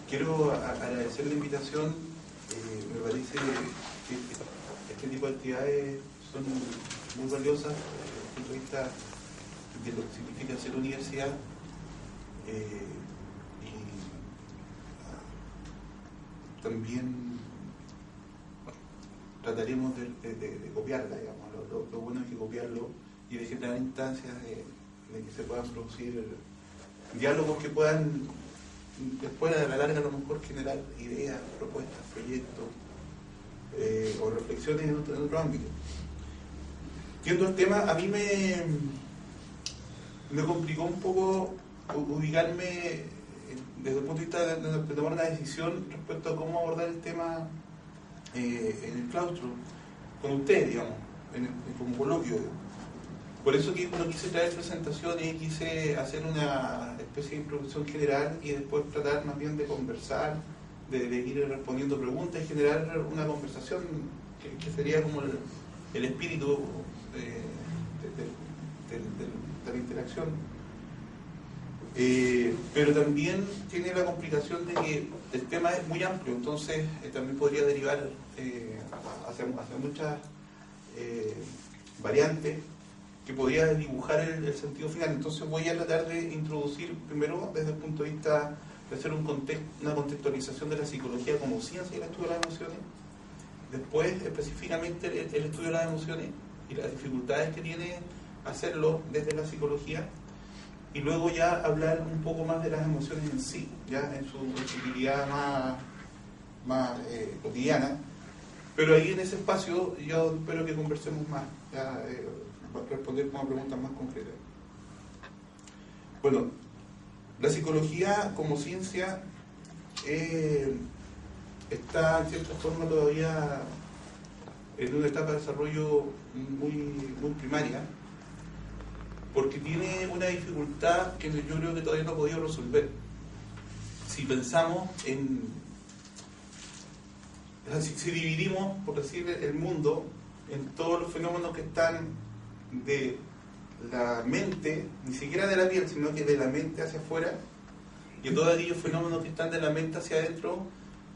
Quiero agradecer la invitación. Me parece que este tipo de actividades son muy valiosas desde el punto de vista de lo que significa ser universidad. Y también trataremos de copiarla, digamos. Lo bueno es que copiarlo y de generar instancias de que se puedan producir diálogos que puedan después a la larga a lo mejor generar ideas, propuestas, proyectos o reflexiones en otro ámbito. Viendo el tema, a mí me complicó un poco ubicarme desde el punto de vista de tomar una decisión respecto a cómo abordar el tema en el claustro, con ustedes, digamos, como coloquio. Por eso que no quise traer presentaciones, quise hacer una especie de introducción general y después tratar más bien de conversar, de ir respondiendo preguntas y generar una conversación que sería como el espíritu de la interacción. Pero también tiene la complicación de que el tema es muy amplio, entonces también podría derivar hacia muchas variantes que podría dibujar el sentido final. Entonces voy a tratar de introducir primero desde el punto de vista de hacer una contextualización de la psicología como ciencia y el estudio de las emociones, después específicamente el estudio de las emociones y las dificultades que tiene hacerlo desde la psicología, y luego ya hablar un poco más de las emociones en sí, ya en su utilidad más cotidiana. Pero ahí en ese espacio yo espero que conversemos más, ya, responder como preguntas más concretas. Bueno, la psicología como ciencia está en cierta forma todavía en una etapa de desarrollo muy primaria, porque tiene una dificultad que yo creo que todavía no ha podido resolver. Si pensamos si dividimos, por decir, el mundo en todos los fenómenos que están de la mente, ni siquiera de la piel, sino que de la mente hacia afuera, y todos aquellos fenómenos que están de la mente hacia adentro,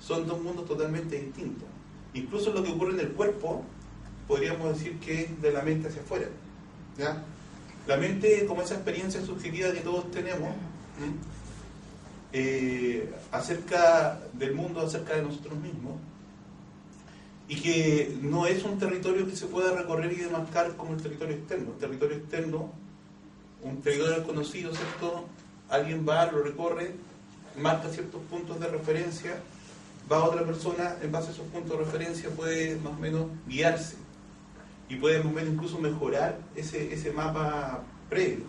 son dos mundos totalmente distintos. Incluso lo que ocurre en el cuerpo, podríamos decir que es de la mente hacia afuera, ¿ya? La mente, como esa experiencia subjetiva que todos tenemos, acerca del mundo, acerca de nosotros mismos, y que no es un territorio que se pueda recorrer y demarcar como el territorio externo. El territorio externo, un territorio desconocido, ¿cierto? Alguien va, lo recorre, marca ciertos puntos de referencia, va a otra persona, en base a esos puntos de referencia puede más o menos guiarse y puede más o menos incluso mejorar ese mapa previo.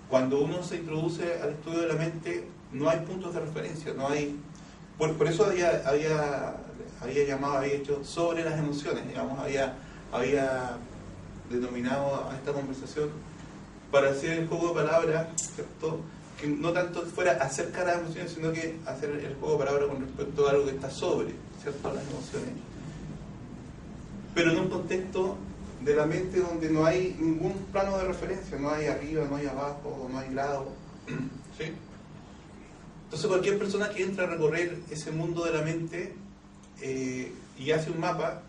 Cuando uno se introduce al estudio de la mente, no hay puntos de referencia, no hay... Por eso había hecho sobre las emociones, digamos, había denominado a esta conversación para hacer el juego de palabras, ¿cierto? Que no tanto fuera acerca de las emociones, sino que hacer el juego de palabras con respecto a algo que está sobre, ¿cierto?, las emociones. Pero en un contexto de la mente donde no hay ningún plano de referencia, no hay arriba, no hay abajo, no hay lado, ¿sí? Entonces cualquier persona que entra a recorrer ese mundo de la mente y hace un mapa,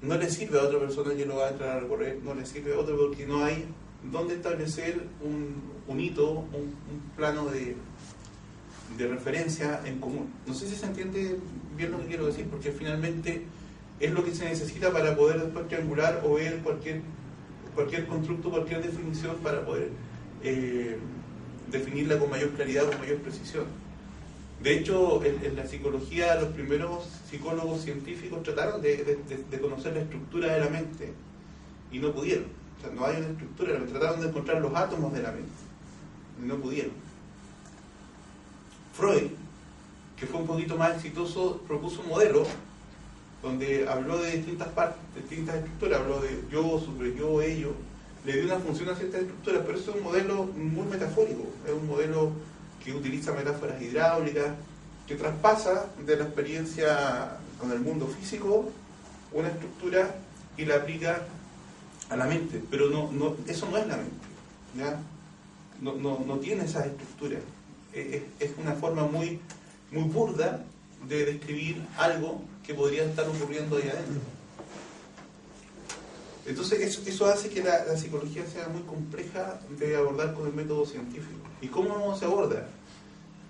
no le sirve a otra persona que lo va a entrar a recorrer, no le sirve a otro porque no hay dónde establecer un hito, un plano de referencia en común. No sé si se entiende bien lo que quiero decir, porque finalmente es lo que se necesita para poder después triangular o ver cualquier constructo, cualquier definición para poder definirla con mayor claridad, con mayor precisión. De hecho, en la psicología, los primeros psicólogos científicos trataron de conocer la estructura de la mente y no pudieron. O sea, no hay una estructura, trataron de encontrar los átomos de la mente y no pudieron. Freud, que fue un poquito más exitoso, propuso un modelo donde habló de distintas partes, de distintas estructuras, habló de yo, sobre yo, ello, le dio una función a ciertas estructuras, pero eso es un modelo muy metafórico, es un modelo que utiliza metáforas hidráulicas, que traspasa de la experiencia con el mundo físico una estructura y la aplica a la mente, pero eso no es la mente, ¿ya? No tiene esas estructuras. es una forma muy, muy burda de describir algo que podría estar ocurriendo ahí adentro. Entonces eso hace que la psicología sea muy compleja de abordar con el método científico. ¿Y cómo se aborda?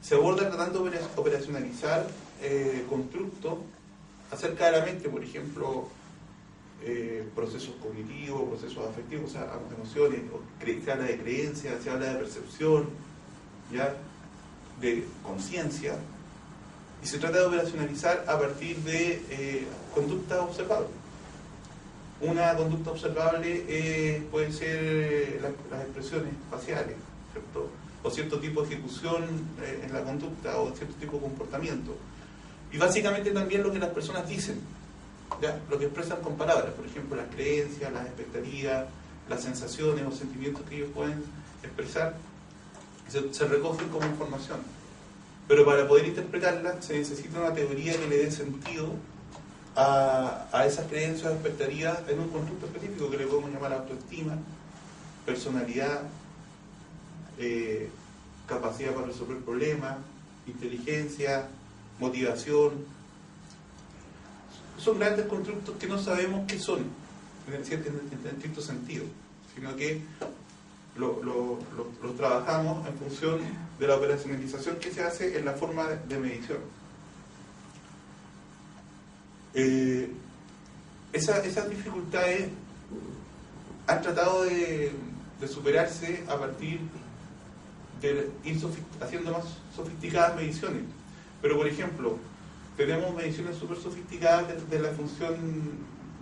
Se aborda tratando de operacionalizar constructos acerca de la mente, por ejemplo, procesos cognitivos, procesos afectivos, o sea, emociones, se habla de creencia, se habla de percepción, ¿ya? De conciencia, y se trata de operacionalizar a partir de conductas observables. Una conducta observable puede ser las expresiones faciales, ¿cierto? O cierto tipo de ejecución en la conducta, o cierto tipo de comportamiento. Y básicamente también lo que las personas dicen, ¿ya? Lo que expresan con palabras, por ejemplo, las creencias, las expectativas, las sensaciones o sentimientos que ellos pueden expresar, se recogen como información. Pero para poder interpretarla se necesita una teoría que le dé sentido a esas creencias o expectativas en un constructo específico que le podemos llamar autoestima, personalidad, capacidad para resolver problemas, inteligencia, motivación. Son grandes constructos que no sabemos qué son en el estricto sentido, sino que los trabajamos en función de la operacionalización que se hace en la forma de medición. Esas dificultades han tratado de superarse a partir de ir haciendo más sofisticadas mediciones. Pero, por ejemplo, tenemos mediciones súper sofisticadas de la función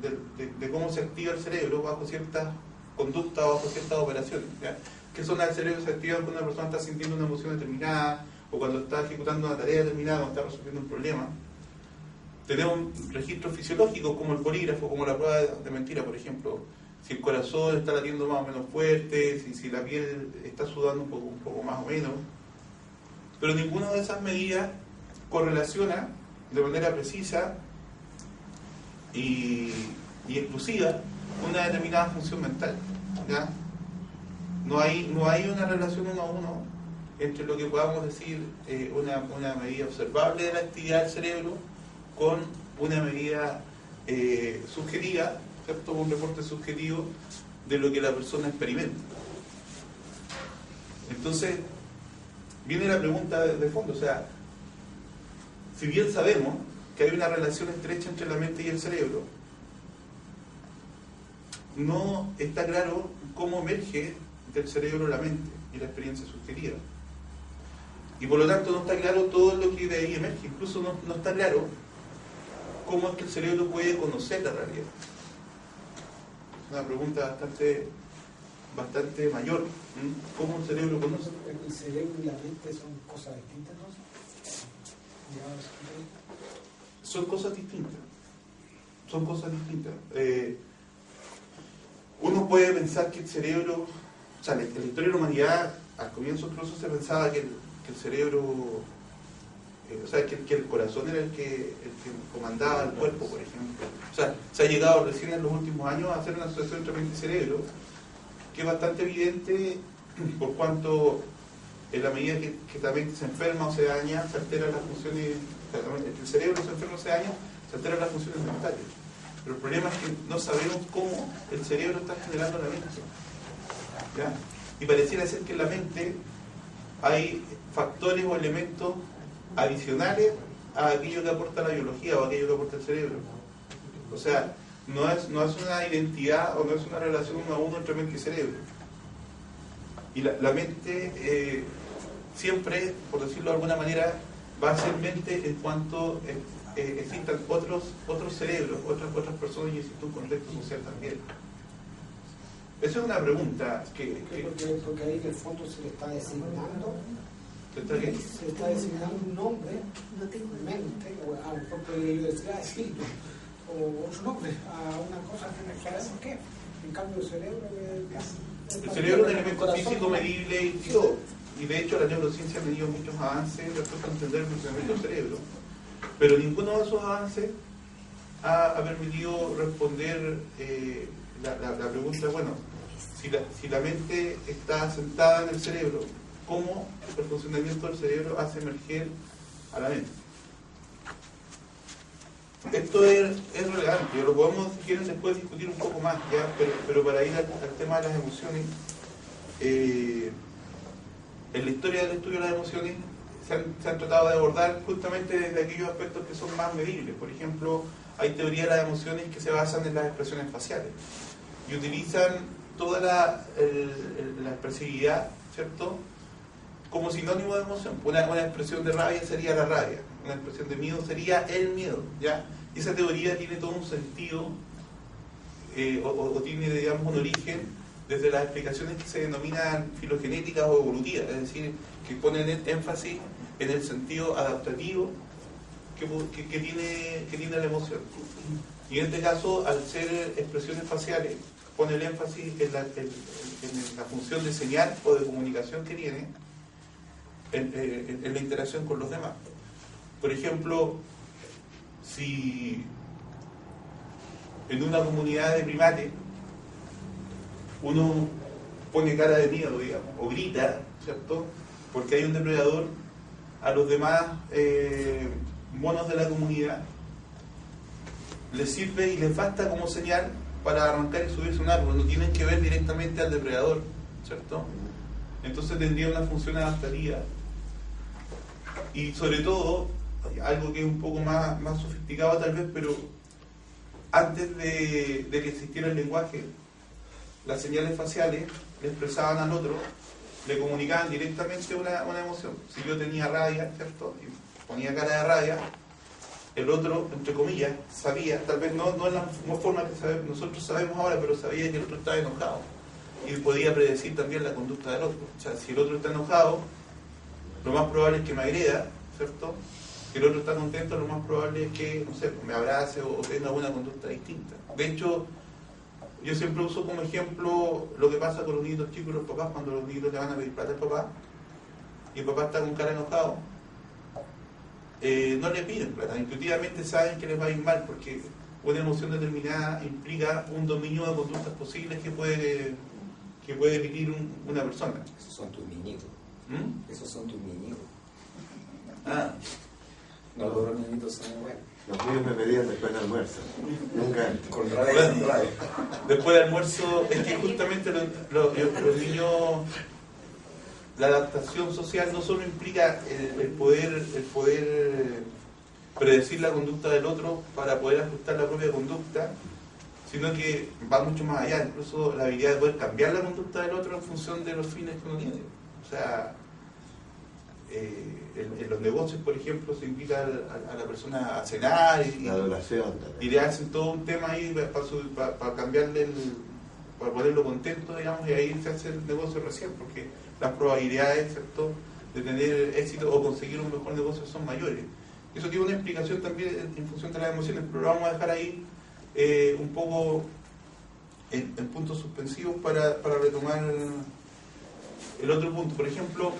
de cómo se activa el cerebro bajo ciertas conductas o bajo ciertas operaciones, ¿ya? Que son el cerebro se activa cuando una persona está sintiendo una emoción determinada, o cuando está ejecutando una tarea determinada, o está resolviendo un problema. Tenemos registros fisiológicos como el polígrafo, como la prueba de mentira, por ejemplo. Si el corazón está latiendo más o menos fuerte, si la piel está sudando un poco más o menos. Pero ninguna de esas medidas correlaciona de manera precisa y exclusiva una determinada función mental, ¿ya? No hay una relación uno a uno entre lo que podamos decir una medida observable de la actividad del cerebro con una medida subjetiva, ¿cierto? Un reporte subjetivo de lo que la persona experimenta. Entonces viene la pregunta de fondo, o sea, si bien sabemos que hay una relación estrecha entre la mente y el cerebro, no está claro cómo emerge del cerebro la mente y la experiencia subjetiva. Y por lo tanto no está claro todo lo que de ahí emerge. Incluso no está claro cómo es que el cerebro puede conocer la realidad. Es una pregunta bastante mayor. ¿Cómo el cerebro conoce? ¿El cerebro y la mente son cosas distintas, no? Son cosas distintas. Son cosas distintas. Uno puede pensar que el cerebro, o sea, en la historia de la humanidad, al comienzo incluso se pensaba que el cerebro, o sea, que el corazón era el que comandaba el cuerpo, por ejemplo. O sea, se ha llegado recién en los últimos años a hacer una asociación entre mente y cerebro, que es bastante evidente por cuanto en la medida que la mente se enferma o se daña, se alteran las funciones, el cerebro se enferma o se daña, se alteran las funciones mentales. Pero el problema es que no sabemos cómo el cerebro está generando la mente, ¿ya? Y pareciera ser que en la mente hay factores o elementos adicionales a aquello que aporta la biología o a aquello que aporta el cerebro. O sea, no es una identidad o no es una relación uno a uno entre mente y cerebro. Y la mente siempre, por decirlo de alguna manera, va a ser mente en cuanto existan otros cerebros, otras personas y existe un contexto social también. Esa es una pregunta porque ahí en el fondo se le está designando. ¿Está qué? Se le está designando un nombre, mente, o a lo mejor podría decir espíritu, o otro nombre, a una cosa que no sabemos qué. En cambio el cerebro es un elemento físico medible y todo. Y de hecho la neurociencia ha tenido muchos avances respecto a entender el funcionamiento del cerebro. Pero ninguno de esos avances ha permitido responder la pregunta, bueno, si la mente está asentada en el cerebro, cómo el funcionamiento del cerebro hace emerger a la mente. Esto es relevante, lo podemos, si quieren, después discutir un poco más, ¿ya? Pero para ir al tema de las emociones, en la historia del estudio de las emociones se han tratado de abordar justamente desde aquellos aspectos que son más medibles. Por ejemplo, hay teorías de las emociones que se basan en las expresiones faciales y utilizan toda la expresividad, ¿cierto?, como sinónimo de emoción. Una expresión de rabia sería la rabia, una expresión de miedo sería el miedo, ¿ya? Y esa teoría tiene todo un sentido o tiene, digamos, un origen desde las explicaciones que se denominan filogenéticas o evolutivas, es decir, que ponen énfasis en el sentido adaptativo que tiene la emoción. Y en este caso, al ser expresiones faciales, pone el énfasis en la función de señal o de comunicación que tiene en la interacción con los demás. Por ejemplo, si en una comunidad de primates uno pone cara de miedo, digamos, o grita, ¿cierto?, porque hay un depredador, a los demás monos de la comunidad les sirve y les basta como señal para arrancar y subirse a un árbol, no tienen que ver directamente al depredador, ¿cierto? Entonces tendría una función adaptativa. Y sobre todo, algo que es un poco más sofisticado tal vez, pero antes de que existiera el lenguaje, las señales faciales le expresaban al otro, le comunicaban directamente una emoción. Si yo tenía rabia, ¿cierto?, y ponía cara de rabia, el otro, entre comillas, sabía, tal vez no en la forma que nosotros sabemos ahora, pero sabía que el otro estaba enojado y podía predecir también la conducta del otro. O sea, si el otro está enojado, lo más probable es que me agreda, ¿cierto? Si el otro está contento, lo más probable es que, no sé, me abrace o tenga una conducta distinta. De hecho, yo siempre uso como ejemplo lo que pasa con los niños chicos y los papás cuando los niños le van a pedir plata al papá y el papá está con cara enojado. No le piden plata, intuitivamente saben que les va a ir mal porque una emoción determinada implica un dominio de conductas posibles que puede vivir una persona. Esos son tus niñitos. Esos son tus niñitos. Ah. No, los niñitos son iguales. Los míos me pedían después del almuerzo. Nunca antes. Con rabia, Bueno, con rabia. Después del almuerzo, es que justamente los niños, la adaptación social no solo implica el poder predecir la conducta del otro para poder ajustar la propia conducta, sino que va mucho más allá, incluso la habilidad de poder cambiar la conducta del otro en función de los fines que uno tiene. O sea, en los negocios, por ejemplo, se invita a la persona a cenar y La adoración le hacen todo un tema ahí para cambiarle para ponerlo contento, digamos, y ahí se hace el negocio recién, porque las probabilidades, ¿cierto?, de tener éxito o conseguir un mejor negocio son mayores. Eso tiene una explicación también en función de las emociones, pero lo vamos a dejar ahí un poco en puntos suspensivos para retomar el otro punto. Por ejemplo,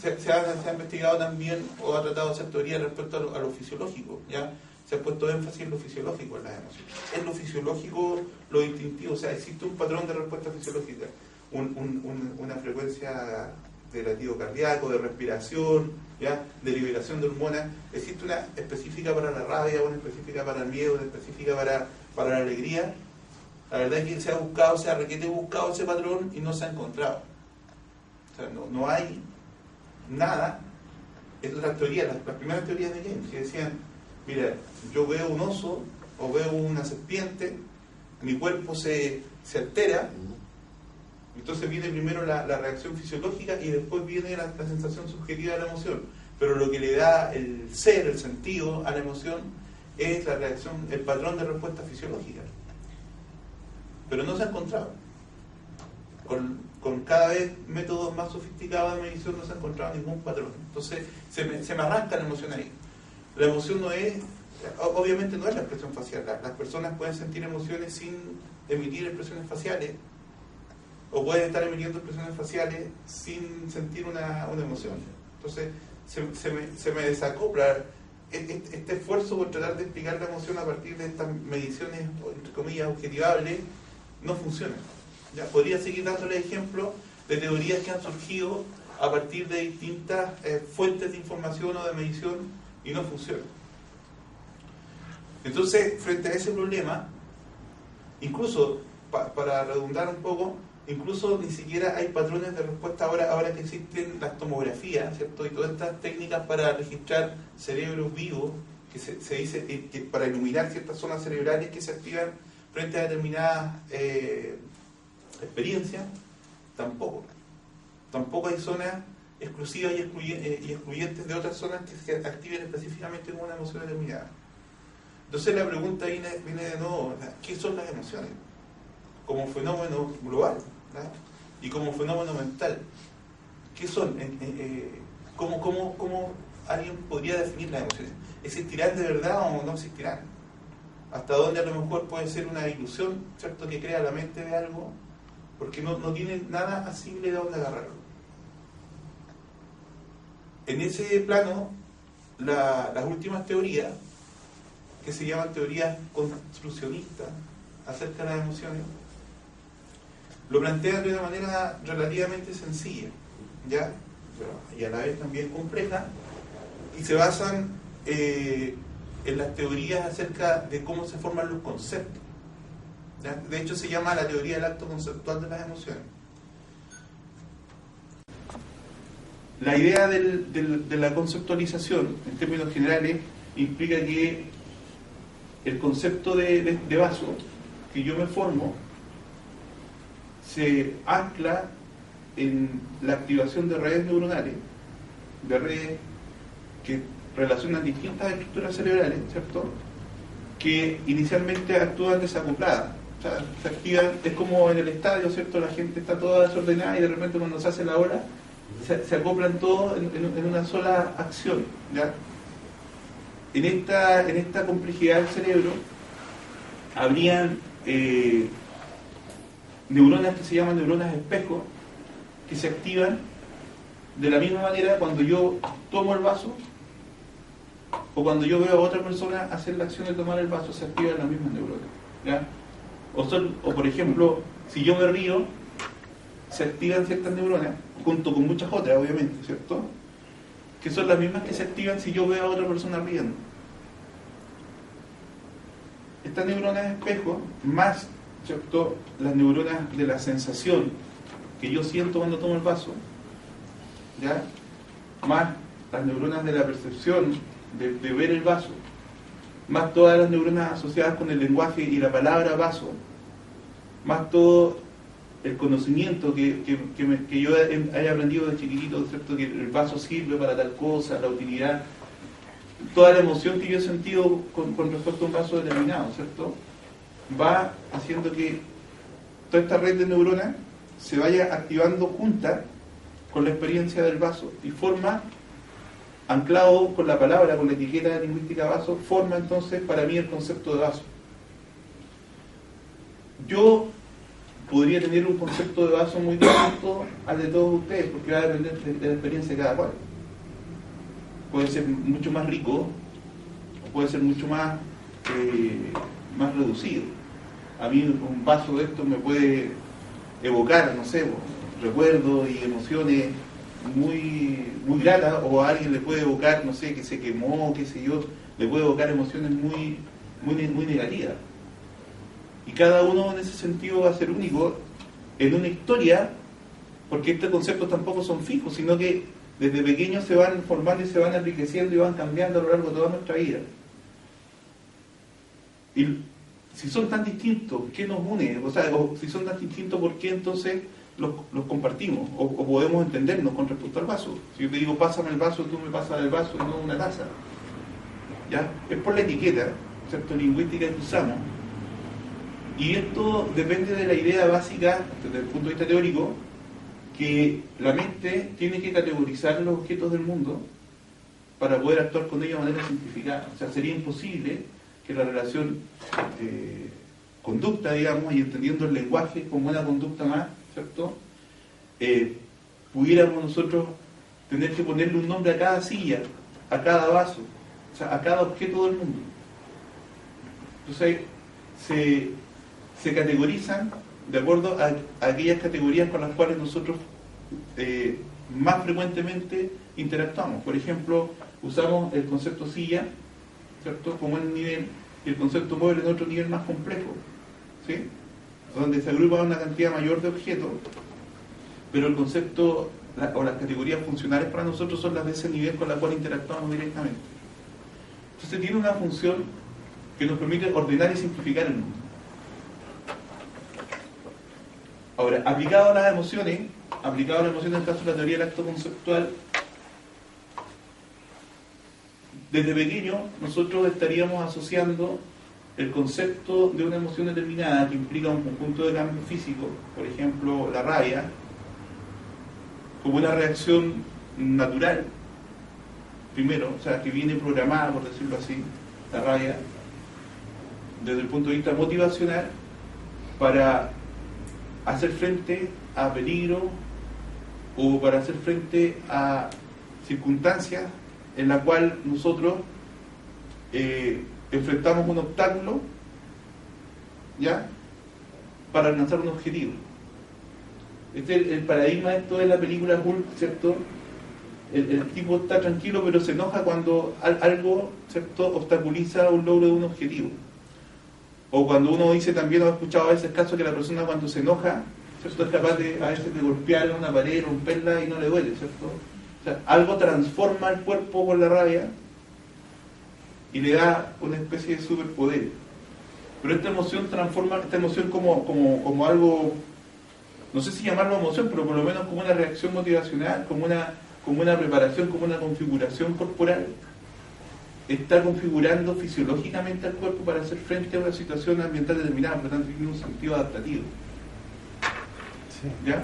se ha investigado también o ha tratado de hacer teoría respecto a lo fisiológico, ¿ya? Se ha puesto énfasis en lo fisiológico en las emociones. En lo fisiológico, lo instintivo, o sea, existe un patrón de respuesta fisiológica, una frecuencia de latido cardíaco, de respiración, ¿ya?, de liberación de hormonas. Existe una específica para la rabia, una específica para el miedo, una específica para la alegría. La verdad es que se ha buscado ese patrón y no se ha encontrado. O sea, no hay nada. Estas son las teorías, las primeras teorías de James, que decían: mira, yo veo un oso o veo una serpiente, mi cuerpo se altera, entonces viene primero la reacción fisiológica y después viene la sensación subjetiva de la emoción. Pero lo que le da el sentido a la emoción es la reacción, el patrón de respuesta fisiológica. Pero no se ha encontrado. Con cada vez métodos más sofisticados de medición no se ha encontrado ningún patrón. Entonces se me arranca la emoción ahí. La emoción no es, obviamente no es la expresión facial. Las personas pueden sentir emociones sin emitir expresiones faciales, o pueden estar emitiendo expresiones faciales sin sentir una emoción. Entonces se me desacopla este esfuerzo por tratar de explicar la emoción a partir de estas mediciones, entre comillas, objetivables, no funciona. Ya podría seguir dándole ejemplos de teorías que han surgido a partir de distintas fuentes de información o de medición y no funciona. Entonces, frente a ese problema, incluso, para redundar un poco, incluso ni siquiera hay patrones de respuesta ahora que existen las tomografías, ¿cierto? Y todas estas técnicas para registrar cerebros vivos, que se dice que para iluminar ciertas zonas cerebrales que se activan frente a determinadas experiencias, tampoco hay zonas exclusivas y excluyentes de otras zonas que se activen específicamente con una emoción determinada. Entonces la pregunta viene de nuevo, ¿qué son las emociones? Como fenómeno global, ¿verdad? Y como fenómeno mental, ¿qué son? ¿Cómo alguien podría definir las emociones? ¿Existirán de verdad o no existirán? Hasta dónde a lo mejor puede ser una ilusión, ¿cierto?, que crea la mente de algo, porque no tiene nada asible de dónde agarrarlo. En ese plano, las últimas teorías, que se llaman teorías construccionistas acerca de las emociones, lo plantean de una manera relativamente sencilla, ¿ya? Y a la vez también compleja, y se basan en las teorías acerca de cómo se forman los conceptos, ¿ya? De hecho se llama la teoría del acto conceptual de las emociones. La idea de la conceptualización, en términos generales, implica que el concepto de vaso que yo me formo se ancla en la activación de redes neuronales, de redes que relacionan distintas estructuras cerebrales, ¿cierto?, que inicialmente actúan desacopladas. O sea, se activan, es como en el estadio, ¿cierto?, la gente está toda desordenada y de repente cuando se hace la hora se acoplan todos en una sola acción, ¿ya? En esta complejidad del cerebro habrían neuronas que se llaman neuronas espejo, que se activan de la misma manera cuando yo tomo el vaso o cuando yo veo a otra persona hacer la acción de tomar el vaso, se activan las mismas neuronas, ¿ya? O por ejemplo, si yo me río, se activan ciertas neuronas, junto con muchas otras, obviamente, ¿cierto?, que son las mismas que se activan si yo veo a otra persona riendo. Estas neuronas espejo, más, ¿cierto?, las neuronas de la sensación que yo siento cuando tomo el vaso, ¿ya?, más las neuronas de la percepción de ver el vaso, más todas las neuronas asociadas con el lenguaje y la palabra vaso, más todo el conocimiento que yo haya aprendido de chiquitito, ¿cierto?, que el vaso sirve para tal cosa, la utilidad, toda la emoción que yo he sentido con respecto a un vaso determinado, ¿cierto?, va haciendo que toda esta red de neuronas se vaya activando junta con la experiencia del vaso y forma, anclado con la palabra, con la etiqueta lingüística vaso, forma entonces para mí el concepto de vaso. Yo podría tener un concepto de vaso muy distinto al de todos ustedes, porque va a depender de la experiencia de cada cual. Puede ser mucho más rico, o puede ser mucho más reducido. A mí un vaso de esto me puede evocar, no sé, recuerdos y emociones muy gratas, o a alguien le puede evocar, no sé, que se quemó, qué sé yo, le puede evocar emociones muy negativas. Y cada uno en ese sentido va a ser único en una historia, porque estos conceptos tampoco son fijos, sino que desde pequeños se van formando y se van enriqueciendo y van cambiando a lo largo de toda nuestra vida. Y si son tan distintos, ¿qué nos une? O sea, si son tan distintos, ¿por qué entonces los compartimos? O podemos entendernos con respecto al vaso. Si yo te digo, pásame el vaso, tú me pasas el vaso y no una taza. ¿Ya? Es por la etiqueta, ¿cierto?, lingüística que usamos. Y esto depende de la idea básica, desde el punto de vista teórico, que la mente tiene que categorizar los objetos del mundo para poder actuar con ellos de manera simplificada. O sea, sería imposible que la relación conducta, digamos, y entendiendo el lenguaje como una conducta más, ¿cierto?, pudiéramos nosotros tener que ponerle un nombre a cada silla, a cada vaso, o sea, a cada objeto del mundo. Entonces, se categorizan de acuerdo a aquellas categorías con las cuales nosotros más frecuentemente interactuamos. Por ejemplo, usamos el concepto silla, ¿cierto?, como un nivel, y el concepto mueble en otro nivel más complejo, ¿sí?, donde se agrupa una cantidad mayor de objetos, pero el concepto o las categorías funcionales para nosotros son las de ese nivel con la cual interactuamos directamente. Entonces tiene una función que nos permite ordenar y simplificar el mundo. Ahora, aplicado a las emociones en el caso de la teoría del acto conceptual, desde pequeño nosotros estaríamos asociando el concepto de una emoción determinada que implica un conjunto de cambios físicos, por ejemplo la rabia, como una reacción natural, primero, o sea, que viene programada, por decirlo así, la rabia, desde el punto de vista motivacional, para hacer frente a peligro o para hacer frente a circunstancias en la cual nosotros enfrentamos un obstáculo, ¿ya?, para alcanzar un objetivo. Este es el paradigma de esto de la película Hulk, ¿cierto? El tipo está tranquilo pero se enoja cuando algo, ¿cierto?, obstaculiza un logro de un objetivo. O cuando uno dice, también he escuchado a veces casos que la persona cuando se enoja, ¿cierto?, es capaz de, a veces, de golpear una pared, romperla y no le duele, ¿cierto? O sea, algo transforma el cuerpo con la rabia y le da una especie de superpoder. Pero esta emoción transforma, esta emoción como algo, no sé si llamarlo emoción, pero por lo menos como una reacción motivacional, como una preparación, como una configuración corporal, está configurando fisiológicamente al cuerpo para hacer frente a una situación ambiental determinada, por lo tanto tiene un sentido adaptativo. ¿Ya?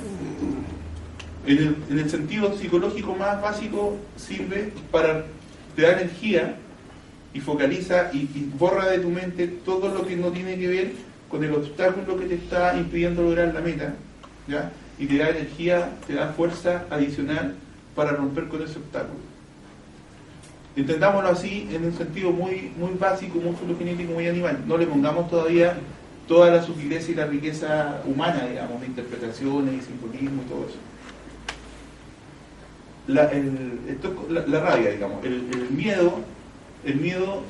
En el sentido psicológico más básico, sirve para te da energía y focaliza y borra de tu mente todo lo que no tiene que ver con el obstáculo que te está impidiendo lograr la meta, ¿ya?, y te da energía, te da fuerza adicional para romper con ese obstáculo. Entendámoslo así en un sentido muy, muy básico, muy filogenético, muy animal. No le pongamos todavía toda la sutileza y la riqueza humana, digamos, de interpretaciones y simbolismo y todo eso. La rabia, digamos, el miedo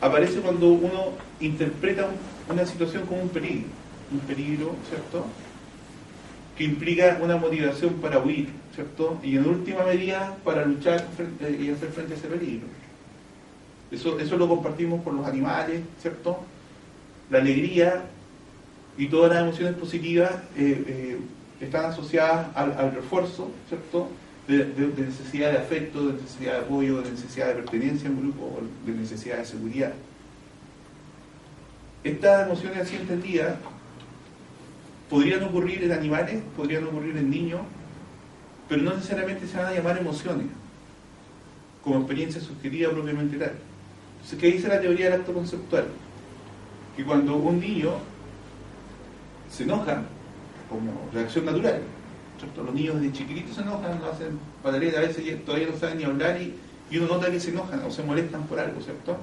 aparece cuando uno interpreta una situación como un peligro, ¿cierto?, que implica una motivación para huir, ¿cierto?, y en última medida para luchar y hacer frente a ese peligro. Eso lo compartimos con los animales, ¿cierto? La alegría y todas las emociones positivas están asociadas al refuerzo, ¿cierto?, de necesidad de afecto, de necesidad de apoyo, de necesidad de pertenencia a un grupo, de necesidad de seguridad. Estas emociones así entendidas podrían ocurrir en animales, podrían ocurrir en niños, pero no necesariamente se van a llamar emociones, como experiencia subjetiva propiamente tal. Entonces, ¿qué dice la teoría del acto conceptual? Que cuando un niño se enoja, como reacción natural, ¿cierto?, los niños desde chiquititos se enojan, no hacen pataletas, a veces todavía no saben ni hablar y uno nota que se enojan o se molestan por algo, ¿cierto?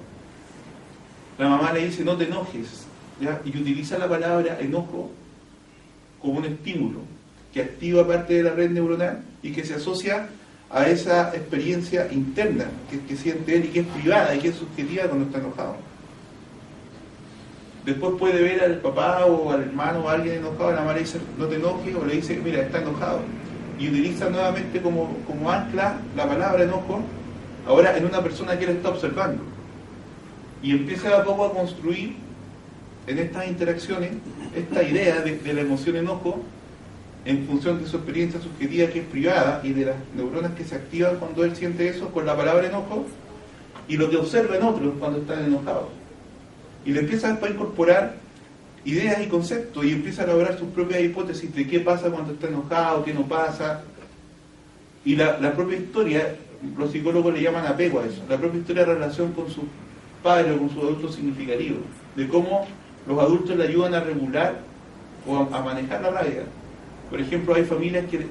La mamá le dice, no te enojes, ¿ya?, y utiliza la palabra enojo como un estímulo que activa parte de la red neuronal y que se asocia a esa experiencia interna que siente él y que es privada y que es subjetiva cuando está enojado. Después puede ver al papá o al hermano o a alguien enojado, la madre dice, no te enojes, o le dice, mira, está enojado. Y utiliza nuevamente como ancla la palabra enojo, ahora en una persona que él está observando. Y empieza a poco a construir en estas interacciones esta idea de la emoción enojo en función de su experiencia subjetiva que es privada y de las neuronas que se activan cuando él siente eso con la palabra enojo y lo que observa en otros cuando están enojados. Y le empieza a incorporar ideas y conceptos y empieza a elaborar sus propias hipótesis de qué pasa cuando está enojado, qué no pasa. Y la propia historia, los psicólogos le llaman apego a eso, la propia historia de relación con sus padres o con sus adultos significativos, de cómo los adultos le ayudan a regular o a manejar la rabia. Por ejemplo, hay familias que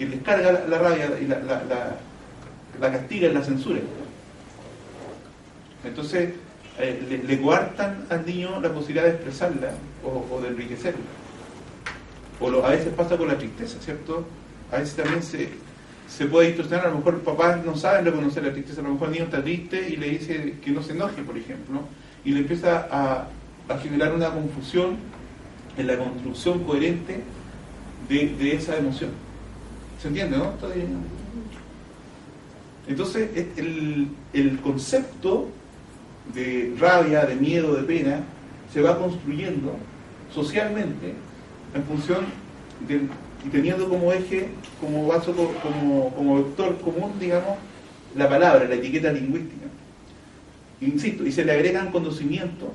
les carga la rabia y la castigan, la censuran. Entonces, le coartan al niño la posibilidad de expresarla o de enriquecerla. a veces pasa con la tristeza, ¿cierto? A veces también se puede distorsionar, a lo mejor papás no saben reconocer la tristeza, a lo mejor el niño está triste y le dice que no se enoje, por ejemplo, y le empieza a generar una confusión en la construcción coherente de esa emoción. ¿Se entiende, no? Entonces, el concepto de rabia, de miedo, de pena, se va construyendo socialmente en función y teniendo como eje, como vaso, como vector común, digamos, la palabra, la etiqueta lingüística. Insisto, y se le agregan conocimientos,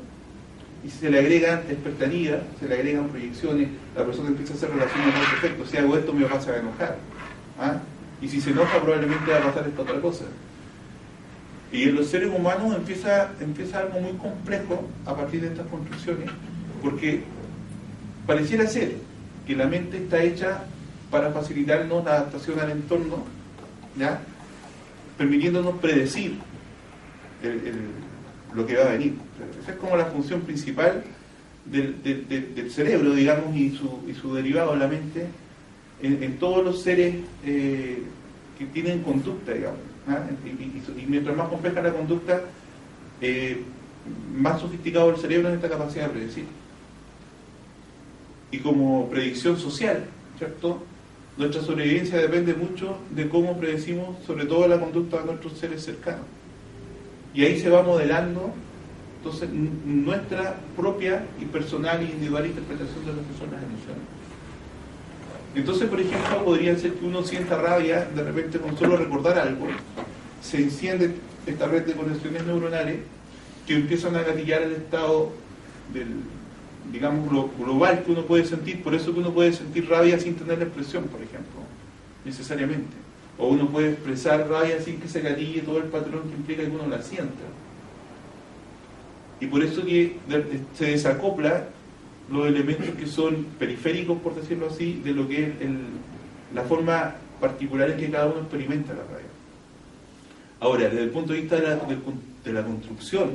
y se le agregan expectativas, se le agregan proyecciones, la persona empieza a hacer relaciones con efecto, si hago esto me va a pasar a enojar, ¿ah? Y si se enoja probablemente va a pasar esta otra cosa. Y en los seres humanos empieza algo muy complejo a partir de estas construcciones, porque pareciera ser que la mente está hecha para facilitarnos la adaptación al entorno, ¿ya? Permitiéndonos predecir lo que va a venir. Esa es como la función principal del cerebro, digamos, y su derivado, la mente, en todos los seres que tienen conducta, digamos, ¿ah? Y mientras más compleja la conducta, más sofisticado el cerebro en esta capacidad de predecir. Y como predicción social, ¿cierto? Nuestra sobrevivencia depende mucho de cómo predecimos, sobre todo la conducta de nuestros seres cercanos. Y ahí se va modelando, entonces, nuestra propia y personal e individual interpretación de lo que son las emociones. Entonces, por ejemplo, podría ser que uno sienta rabia, de repente con solo recordar algo, se enciende esta red de conexiones neuronales que empiezan a gatillar el estado del, digamos, lo global que uno puede sentir. Por eso que uno puede sentir rabia sin tener la expresión, por ejemplo, necesariamente. O uno puede expresar rabia sin que se gatille todo el patrón que implica que uno la sienta. Y por eso que se desacopla los elementos que son periféricos, por decirlo así, de lo que es la forma particular en que cada uno experimenta la rabia. Ahora, desde el punto de vista de la construcción,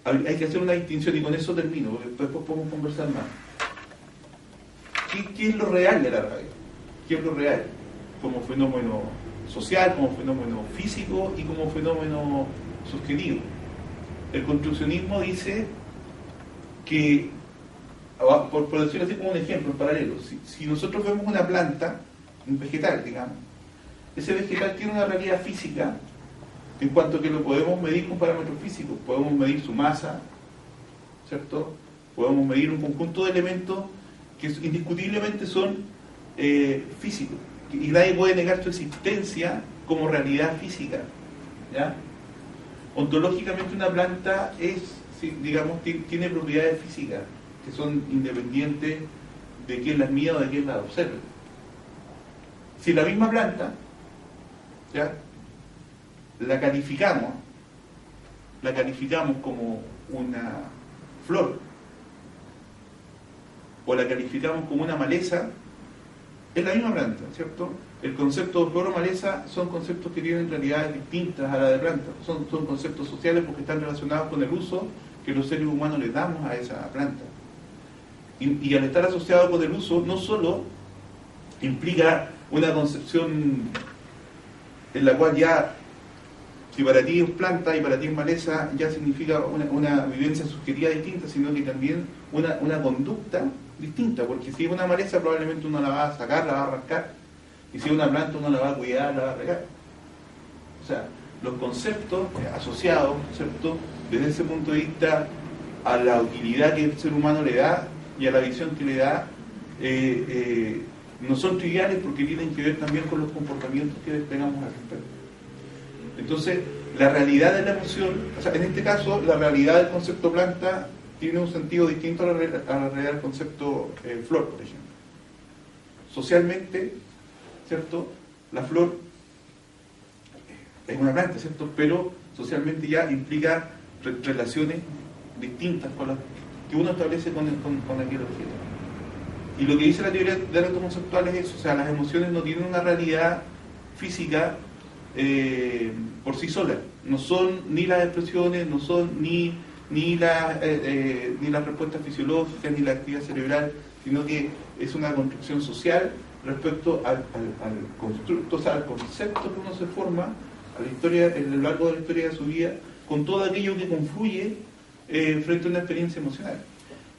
hay que hacer una distinción, y con eso termino, porque después podemos conversar más. ¿Qué es lo real de la rabia? ¿Qué es lo real? Como fenómeno social, como fenómeno físico y como fenómeno subjetivo. El construccionismo dice que, por decirlo así como un ejemplo, en paralelo, si nosotros vemos una planta, un vegetal, digamos, ese vegetal tiene una realidad física en cuanto que lo podemos medir con parámetros físicos, podemos medir su masa, ¿cierto? Podemos medir un conjunto de elementos que indiscutiblemente son físicos, y nadie puede negar su existencia como realidad física, ¿ya? Ontológicamente una planta digamos, tiene propiedades físicas que son independientes de quién las mide o de quién las observe. Si la misma planta, ¿ya?, la calificamos como una flor o la calificamos como una maleza, es la misma planta, ¿cierto? El concepto de flor o maleza son conceptos que tienen realidades distintas a la de planta, son conceptos sociales porque están relacionados con el uso que los seres humanos le damos a esa planta. Y al estar asociado con el uso, no solo implica una concepción en la cual ya, si para ti es planta y para ti es maleza, ya significa una vivencia subjetiva distinta, sino que también una conducta distinta, porque si es una maleza probablemente uno la va a sacar, la va a arrancar, y si es una planta uno la va a cuidar, la va a regar. O sea, los conceptos asociados, ¿cierto?, desde ese punto de vista a la utilidad que el ser humano le da y a la visión que le da, no son triviales porque tienen que ver también con los comportamientos que desplegamos al respecto. Entonces, la realidad de la emoción, o sea, en este caso, la realidad del concepto planta tiene un sentido distinto a la realidad del concepto flor, por ejemplo. Socialmente, ¿cierto?, la flor es una planta, ¿cierto?, pero socialmente ya implica relaciones distintas con las que uno establece con aquel objeto. Y lo que dice la teoría del arte conceptual es eso, o sea, las emociones no tienen una realidad física por sí solas, no son ni las expresiones, no son ni las respuestas fisiológicas, ni la actividad cerebral, sino que es una construcción social respecto al constructo, o sea, al concepto que uno se forma a la historia, en lo largo de la historia de su vida, con todo aquello que confluye frente a una experiencia emocional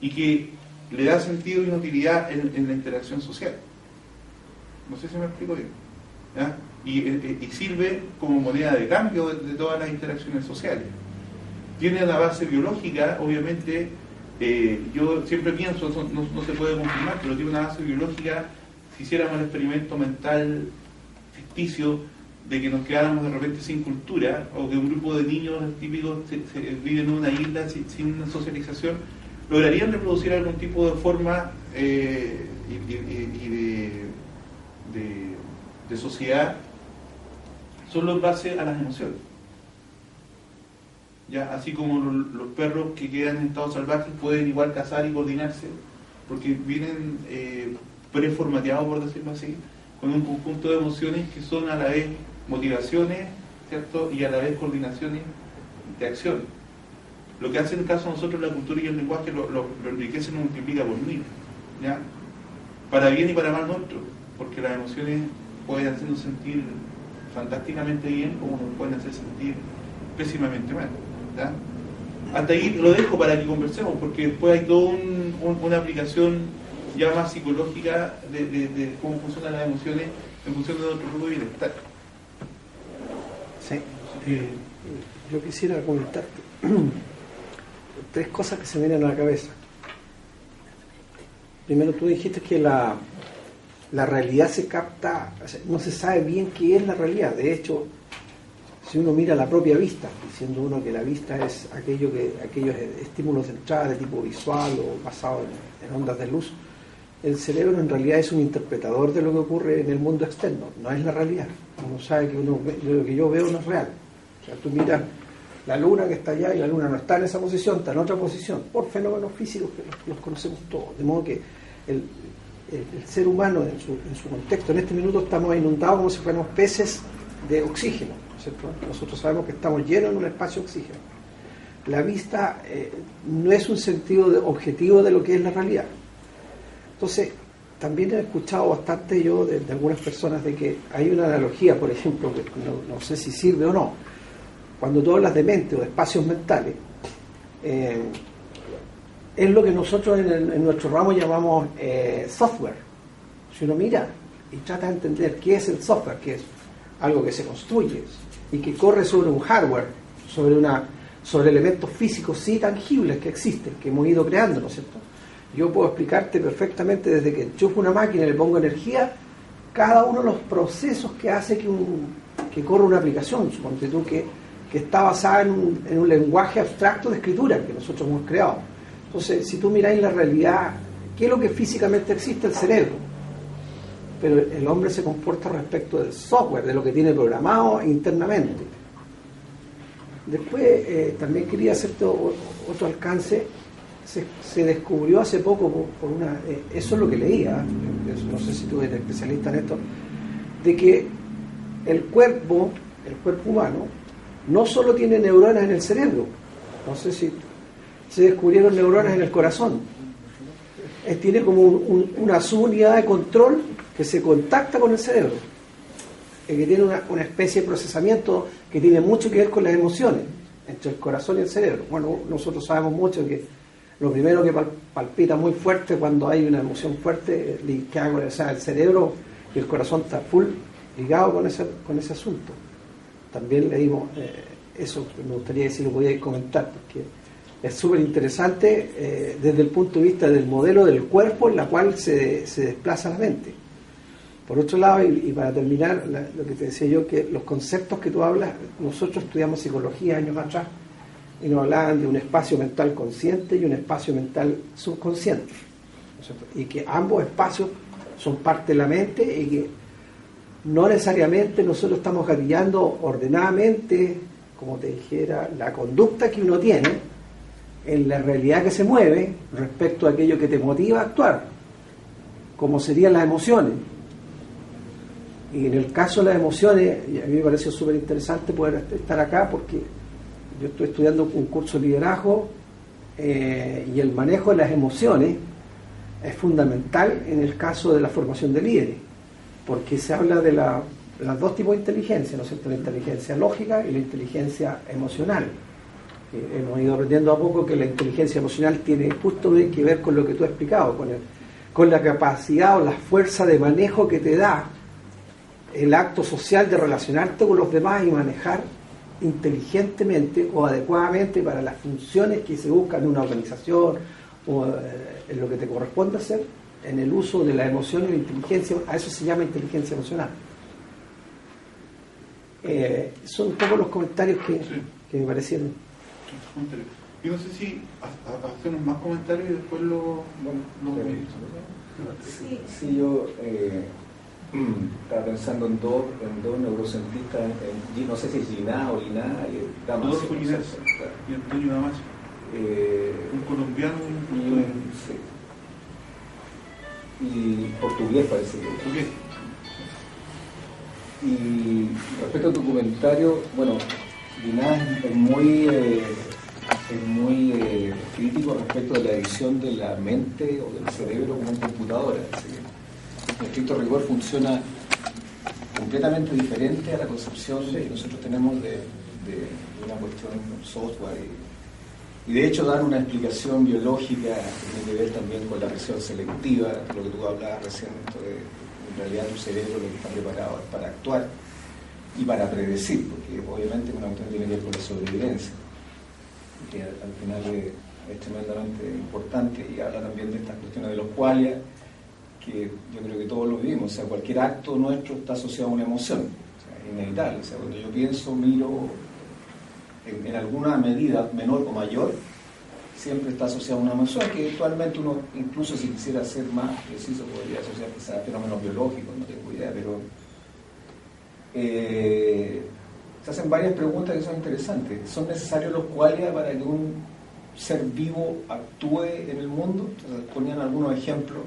y que le da sentido y utilidad en la interacción social. No sé si me explico bien. ¿Ya? Y sirve como moneda de cambio de todas las interacciones sociales. Tiene una base biológica, obviamente. Yo siempre pienso, no se puede confirmar, pero tiene una base biológica. Si hiciéramos el experimento mental ficticio de que nos quedáramos de repente sin cultura, o que un grupo de niños típicos viven en una isla sin socialización, lograrían reproducir algún tipo de forma de sociedad solo en base a las emociones. ¿Ya? Así como los perros que quedan en estado salvaje pueden igual cazar y coordinarse, porque vienen preformateados, por decirlo así, con un conjunto de emociones que son a la vez motivaciones, ¿cierto? Y a la vez coordinaciones de acción. Lo que hace en el caso de nosotros la cultura y el lenguaje lo enriquece y lo multiplica por mil, ¿ya? Para bien y para mal nuestro, porque las emociones pueden hacernos sentir fantásticamente bien como nos pueden hacer sentir pésimamente mal, ¿ya? Hasta ahí lo dejo para que conversemos, porque después hay toda una aplicación ya más psicológica de cómo funcionan las emociones en función de nuestro propio bienestar. Sí. Yo quisiera comentarte tres cosas que se me vienen a la cabeza. Primero, tú dijiste que la realidad se capta, o sea, no se sabe bien qué es la realidad. De hecho, si uno mira la propia vista, diciendo uno que la vista es aquellos estímulos de entrada de tipo visual o basado en ondas de luz, el cerebro en realidad es un interpretador de lo que ocurre en el mundo externo, no es la realidad. Uno sabe que lo que yo veo no es real. O sea, tú miras la luna que está allá y la luna no está en esa posición, está en otra posición, por fenómenos físicos que los conocemos todos. De modo que el ser humano en su contexto, en este minuto estamos inundados como si fuéramos peces de oxígeno, ¿cierto? Nosotros sabemos que estamos llenos en un espacio de oxígeno. La vista no es un sentido objetivo de lo que es la realidad. Entonces, también he escuchado bastante yo de algunas personas de que hay una analogía, por ejemplo, que no sé si sirve o no. Cuando tú hablas de mente o de espacios mentales, es lo que nosotros en nuestro ramo llamamos software. Si uno mira y trata de entender qué es el software, que es algo que se construye y que corre sobre un hardware, sobre elementos físicos sí tangibles que existen, que hemos ido creando, ¿no es cierto? Yo puedo explicarte perfectamente desde que enchufo una máquina y le pongo energía, cada uno de los procesos que hace que corra una aplicación, suponte tú que está basada en un lenguaje abstracto de escritura que nosotros hemos creado. Entonces, si tú miráis la realidad, ¿qué es lo que físicamente existe? El cerebro. Pero el hombre se comporta respecto del software, de lo que tiene programado internamente. Después, también quería hacerte otro alcance. Se descubrió hace poco por eso es lo que leía, no sé si tú eres especialista en esto, de que el cuerpo humano no solo tiene neuronas en el cerebro, no sé si se descubrieron neuronas en el corazón, tiene como una subunidad de control que se contacta con el cerebro, que tiene una especie de procesamiento que tiene mucho que ver con las emociones entre el corazón y el cerebro. Bueno, nosotros sabemos mucho que lo primero que palpita muy fuerte cuando hay una emoción fuerte ligada con el cerebro y el corazón está full ligado con ese asunto. También leímos eso, me gustaría que si lo podíais comentar, porque es súper interesante desde el punto de vista del modelo del cuerpo en la cual se desplaza la mente. Por otro lado, y para terminar, lo que te decía yo, que los conceptos que tú hablas, nosotros estudiamos psicología años atrás, y nos hablaban de un espacio mental consciente y un espacio mental subconsciente, ¿no? Y que ambos espacios son parte de la mente y que no necesariamente nosotros estamos gatillando ordenadamente, como te dijera, la conducta que uno tiene en la realidad que se mueve respecto a aquello que te motiva a actuar, como serían las emociones. Y en el caso de las emociones, y a mí me pareció súper interesante poder estar acá porque yo estoy estudiando un curso de liderazgo y el manejo de las emociones es fundamental en el caso de la formación de líderes, porque se habla de las dos tipos de inteligencia, ¿no es cierto? La inteligencia lógica y la inteligencia emocional. Hemos ido aprendiendo a poco que la inteligencia emocional tiene justo que ver con lo que tú has explicado, con la capacidad o la fuerza de manejo que te da el acto social de relacionarte con los demás y manejar inteligentemente o adecuadamente para las funciones que se buscan en una organización o en lo que te corresponde hacer, en el uso de la emoción y la inteligencia. A eso se llama inteligencia emocional. Son un poco los comentarios que me parecieron. Yo no sé si hacemos más comentarios y después lo Sí, yo estaba pensando en dos neurocientistas, no sé si es Giná o Liná y Damasio. Rodolfo Ginás y Antonio Damasio. Un colombiano y un portugués. Sí. Y portugués parece que. Portugués. Y respecto a tu comentario, bueno, Ginás es muy crítico respecto de la edición de la mente o del cerebro como una computadora. En estricto rigor funciona completamente diferente a la concepción que nosotros tenemos de una cuestión software y de hecho dan una explicación biológica que tiene que ver también con la presión selectiva, lo que tú hablabas recién, en realidad tu cerebro lo que está preparado es para actuar y para predecir, porque obviamente una cuestión tiene que ver con la sobrevivencia, que al final es tremendamente importante, y habla también de estas cuestiones de los qualia, que yo creo que todos lo vivimos. O sea, cualquier acto nuestro está asociado a una emoción, o sea, inevitable. O sea, cuando yo pienso, miro, en alguna medida menor o mayor, siempre está asociado a una emoción, que actualmente uno, incluso si quisiera ser más preciso, podría asociar quizás a fenómenos biológicos, no tengo idea, pero se hacen varias preguntas que son interesantes. ¿Son necesarios los qualia para que un ser vivo actúe en el mundo? Entonces, ponían algunos ejemplos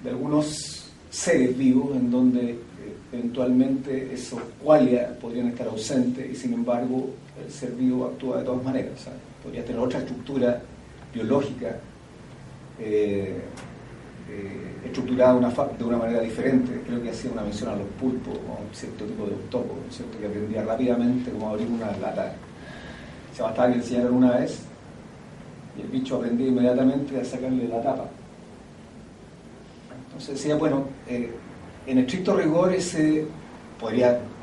de algunos seres vivos en donde eventualmente esos qualia podrían estar ausentes y sin embargo el ser vivo actúa de todas maneras. O sea, podría tener otra estructura biológica estructurada de una manera diferente. Creo que hacía una mención a los pulpos o a un cierto tipo de octópodo, ¿cierto? Que aprendía rápidamente cómo abrir una lata. Se bastaba que le enseñaran una vez y el bicho aprendía inmediatamente a sacarle la tapa. Entonces decía, bueno, en estricto rigor es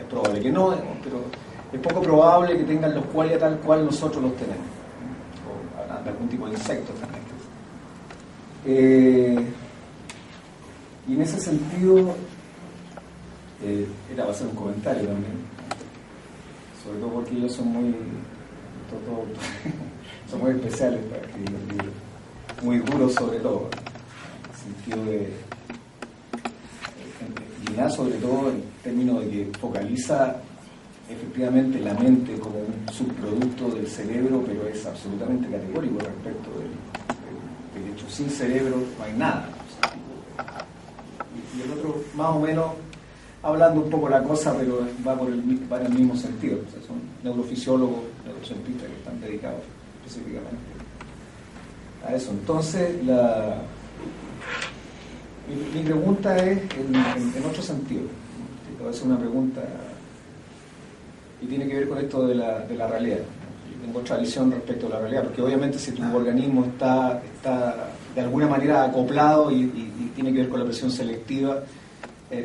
probable que no, pero es poco probable que tengan los qualia tal cual nosotros los tenemos, o de algún tipo de insectos también. Y en ese sentido, era para hacer un comentario también, sobre todo porque ellos son muy son muy especiales para escribir los libros, muy duros sobre todo, en el sentido de Ginás, sobre todo en términos de que focaliza efectivamente la mente como un subproducto del cerebro, pero es absolutamente categórico respecto del hecho. Sin cerebro no hay nada. Y el otro, más o menos, hablando un poco la cosa, pero va en el mismo sentido. O sea, son neurofisiólogos, neurocientistas que están dedicados específicamente a eso. Entonces, mi pregunta es en otro sentido. Te voy a hacer una pregunta y tiene que ver con esto de la realidad. Yo tengo otra visión respecto a la realidad, porque obviamente si tu organismo está de alguna manera acoplado y tiene que ver con la presión selectiva,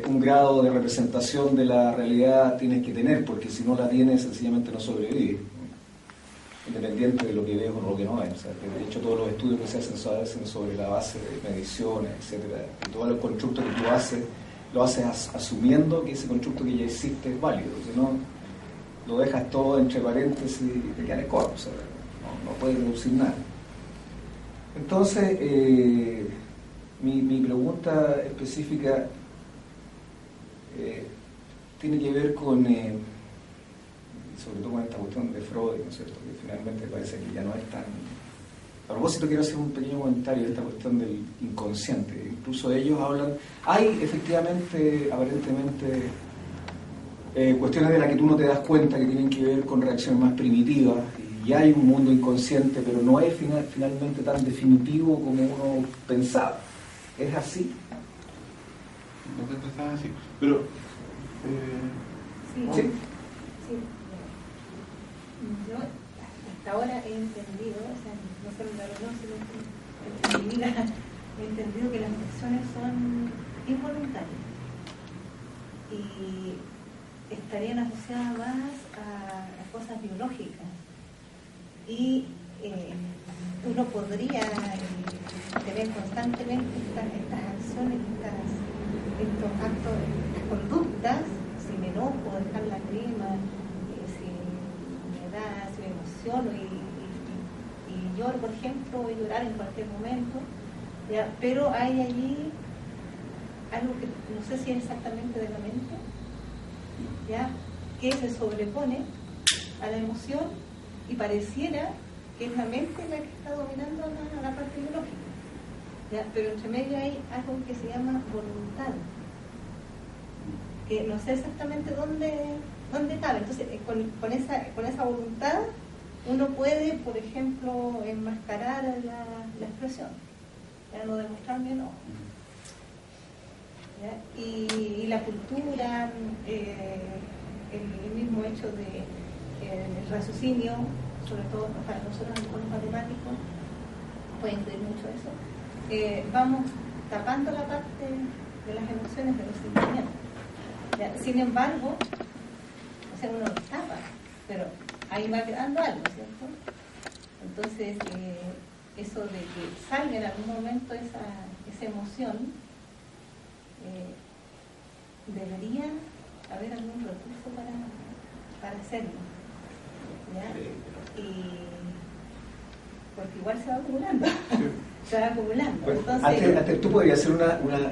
un grado de representación de la realidad tienes que tener, porque si no la tienes sencillamente no sobrevive, independiente de lo que ves o lo que no ves. O sea, de hecho todos los estudios que se hacen sobre la base de mediciones, etcétera, y todos los constructos que tú haces, lo haces asumiendo que ese constructo que ya existe es válido. Si no, lo dejas todo entre paréntesis y te quedas corto, o sea, no puedes reducir nada. Entonces, mi pregunta específica tiene que ver con, sobre todo con esta cuestión de Freud, ¿no es cierto?, que finalmente parece que ya no es tan... A propósito, quiero hacer un pequeño comentario de esta cuestión del inconsciente. Incluso ellos hablan... Hay efectivamente, aparentemente, cuestiones de las que tú no te das cuenta que tienen que ver con reacciones más primitivas, y hay un mundo inconsciente, pero no es finalmente tan definitivo como uno pensaba. ¿Es así? No te estás así. Pero. Sí. ¿Sí? Sí. Yo hasta ahora he entendido, o sea, no solo en la reunión, sino en mi vida, he entendido que las emociones son involuntarias y estarían asociadas más a cosas biológicas. Y uno podría tener constantemente estas acciones, estos actos, estas conductas, si me enojo, dejar la crema, si me emociono y lloro, por ejemplo, voy a llorar en cualquier momento, ¿ya? Pero hay allí algo que no sé si es exactamente de la mente, ¿ya? Que se sobrepone a la emoción y pareciera que es la mente la que está dominando la parte biológica, ¿ya? Pero entre medio hay algo que se llama voluntad, que no sé exactamente dónde cabe. Entonces con esa voluntad uno puede, por ejemplo, enmascarar la expresión, ya no demostrar mi enojo, ¿ya? Y la cultura, el mismo hecho de el raciocinio, sobre todo para nosotros los matemáticos, puede influir mucho eso. Vamos tapando la parte de las emociones, de los sentimientos, ¿ya? Sin embargo, o sea, uno los tapa, pero ahí va quedando algo, ¿cierto? Entonces, eso de que salga en algún momento esa emoción, debería haber algún recurso para hacerlo, ¿ya? Porque igual se va acumulando. Se va acumulando. Bueno, entonces, antes tú podrías hacer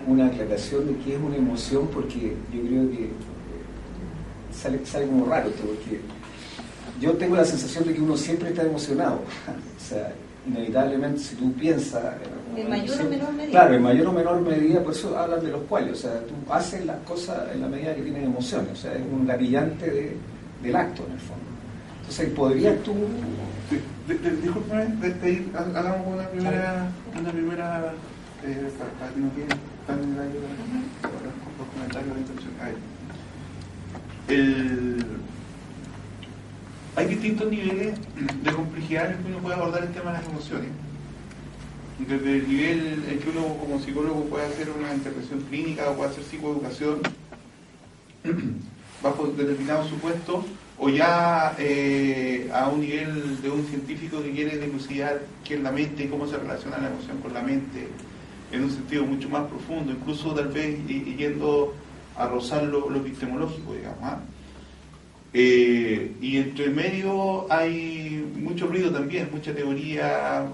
una aclaración de qué es una emoción, porque yo creo que sale como raro esto, porque yo tengo la sensación de que uno siempre está emocionado. O sea, inevitablemente, si tú piensas en mayor o menor medida. Claro, en mayor o menor medida, por eso hablan de los cuales. O sea, tú haces las cosas en la medida que tienes emociones. O sea, es un gatillante del acto, en el fondo. Entonces, ¿podrías tú...? Sí. Discúlpame, hagamos una primera para que no quede tan en el aire los comentarios de intención. Hay distintos niveles de complejidad en los que uno puede abordar el tema de las emociones. Desde el nivel en que uno como psicólogo puede hacer una intervención clínica o puede hacer psicoeducación bajo determinados supuestos, o ya a un nivel de un científico que quiere dilucidar qué es la mente y cómo se relaciona la emoción con la mente en un sentido mucho más profundo, incluso tal vez yendo a rozar lo epistemológico, digamos, ¿ah? Y entre medio hay mucho ruido también, mucha teoría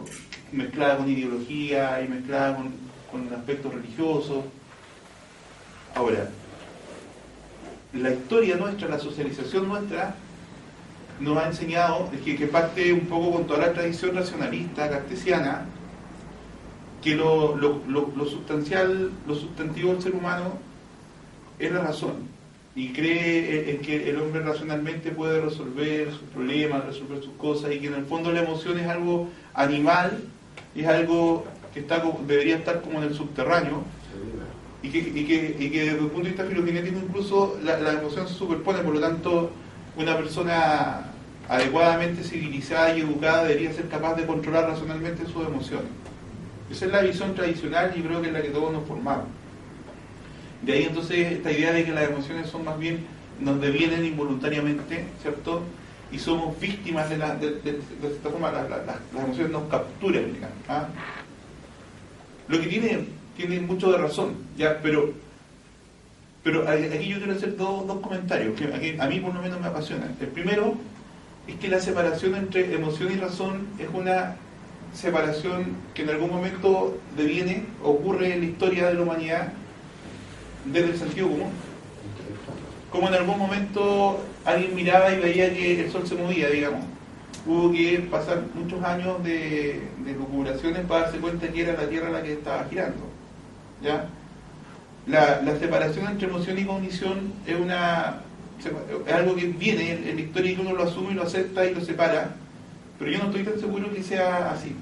mezclada con ideología y mezclada con aspectos religiosos. Ahora, la historia nuestra, la socialización nuestra, nos ha enseñado, que parte un poco con toda la tradición racionalista cartesiana, que lo sustancial, lo sustantivo del ser humano es la razón, y cree en que el hombre racionalmente puede resolver sus problemas, resolver sus cosas, y que en el fondo la emoción es algo animal, es algo que debería estar como en el subterráneo, y que desde el punto de vista filogenético incluso la emoción se superpone. Por lo tanto, una persona adecuadamente civilizada y educada debería ser capaz de controlar racionalmente sus emociones. Esa es la visión tradicional, y creo que es la que todos nos formamos. De ahí entonces esta idea de que las emociones son más bien, nos devienen involuntariamente, ¿cierto? Y somos víctimas de esta forma, las emociones nos capturan, digamos, ¿ah? Lo que tiene mucho de razón, ¿ya? Pero aquí yo quiero hacer dos comentarios que a mí por lo menos me apasionan. El primero es que la separación entre emoción y razón es una separación que en algún momento ocurre en la historia de la humanidad desde el sentido común. Como en algún momento alguien miraba y veía que el sol se movía, digamos. Hubo que pasar muchos años de lucubraciones para darse cuenta que era la Tierra la que estaba girando, ¿ya? La separación entre emoción y cognición es algo que viene en la historia, y que uno lo asume y lo acepta y lo separa, pero yo no estoy tan seguro que sea así.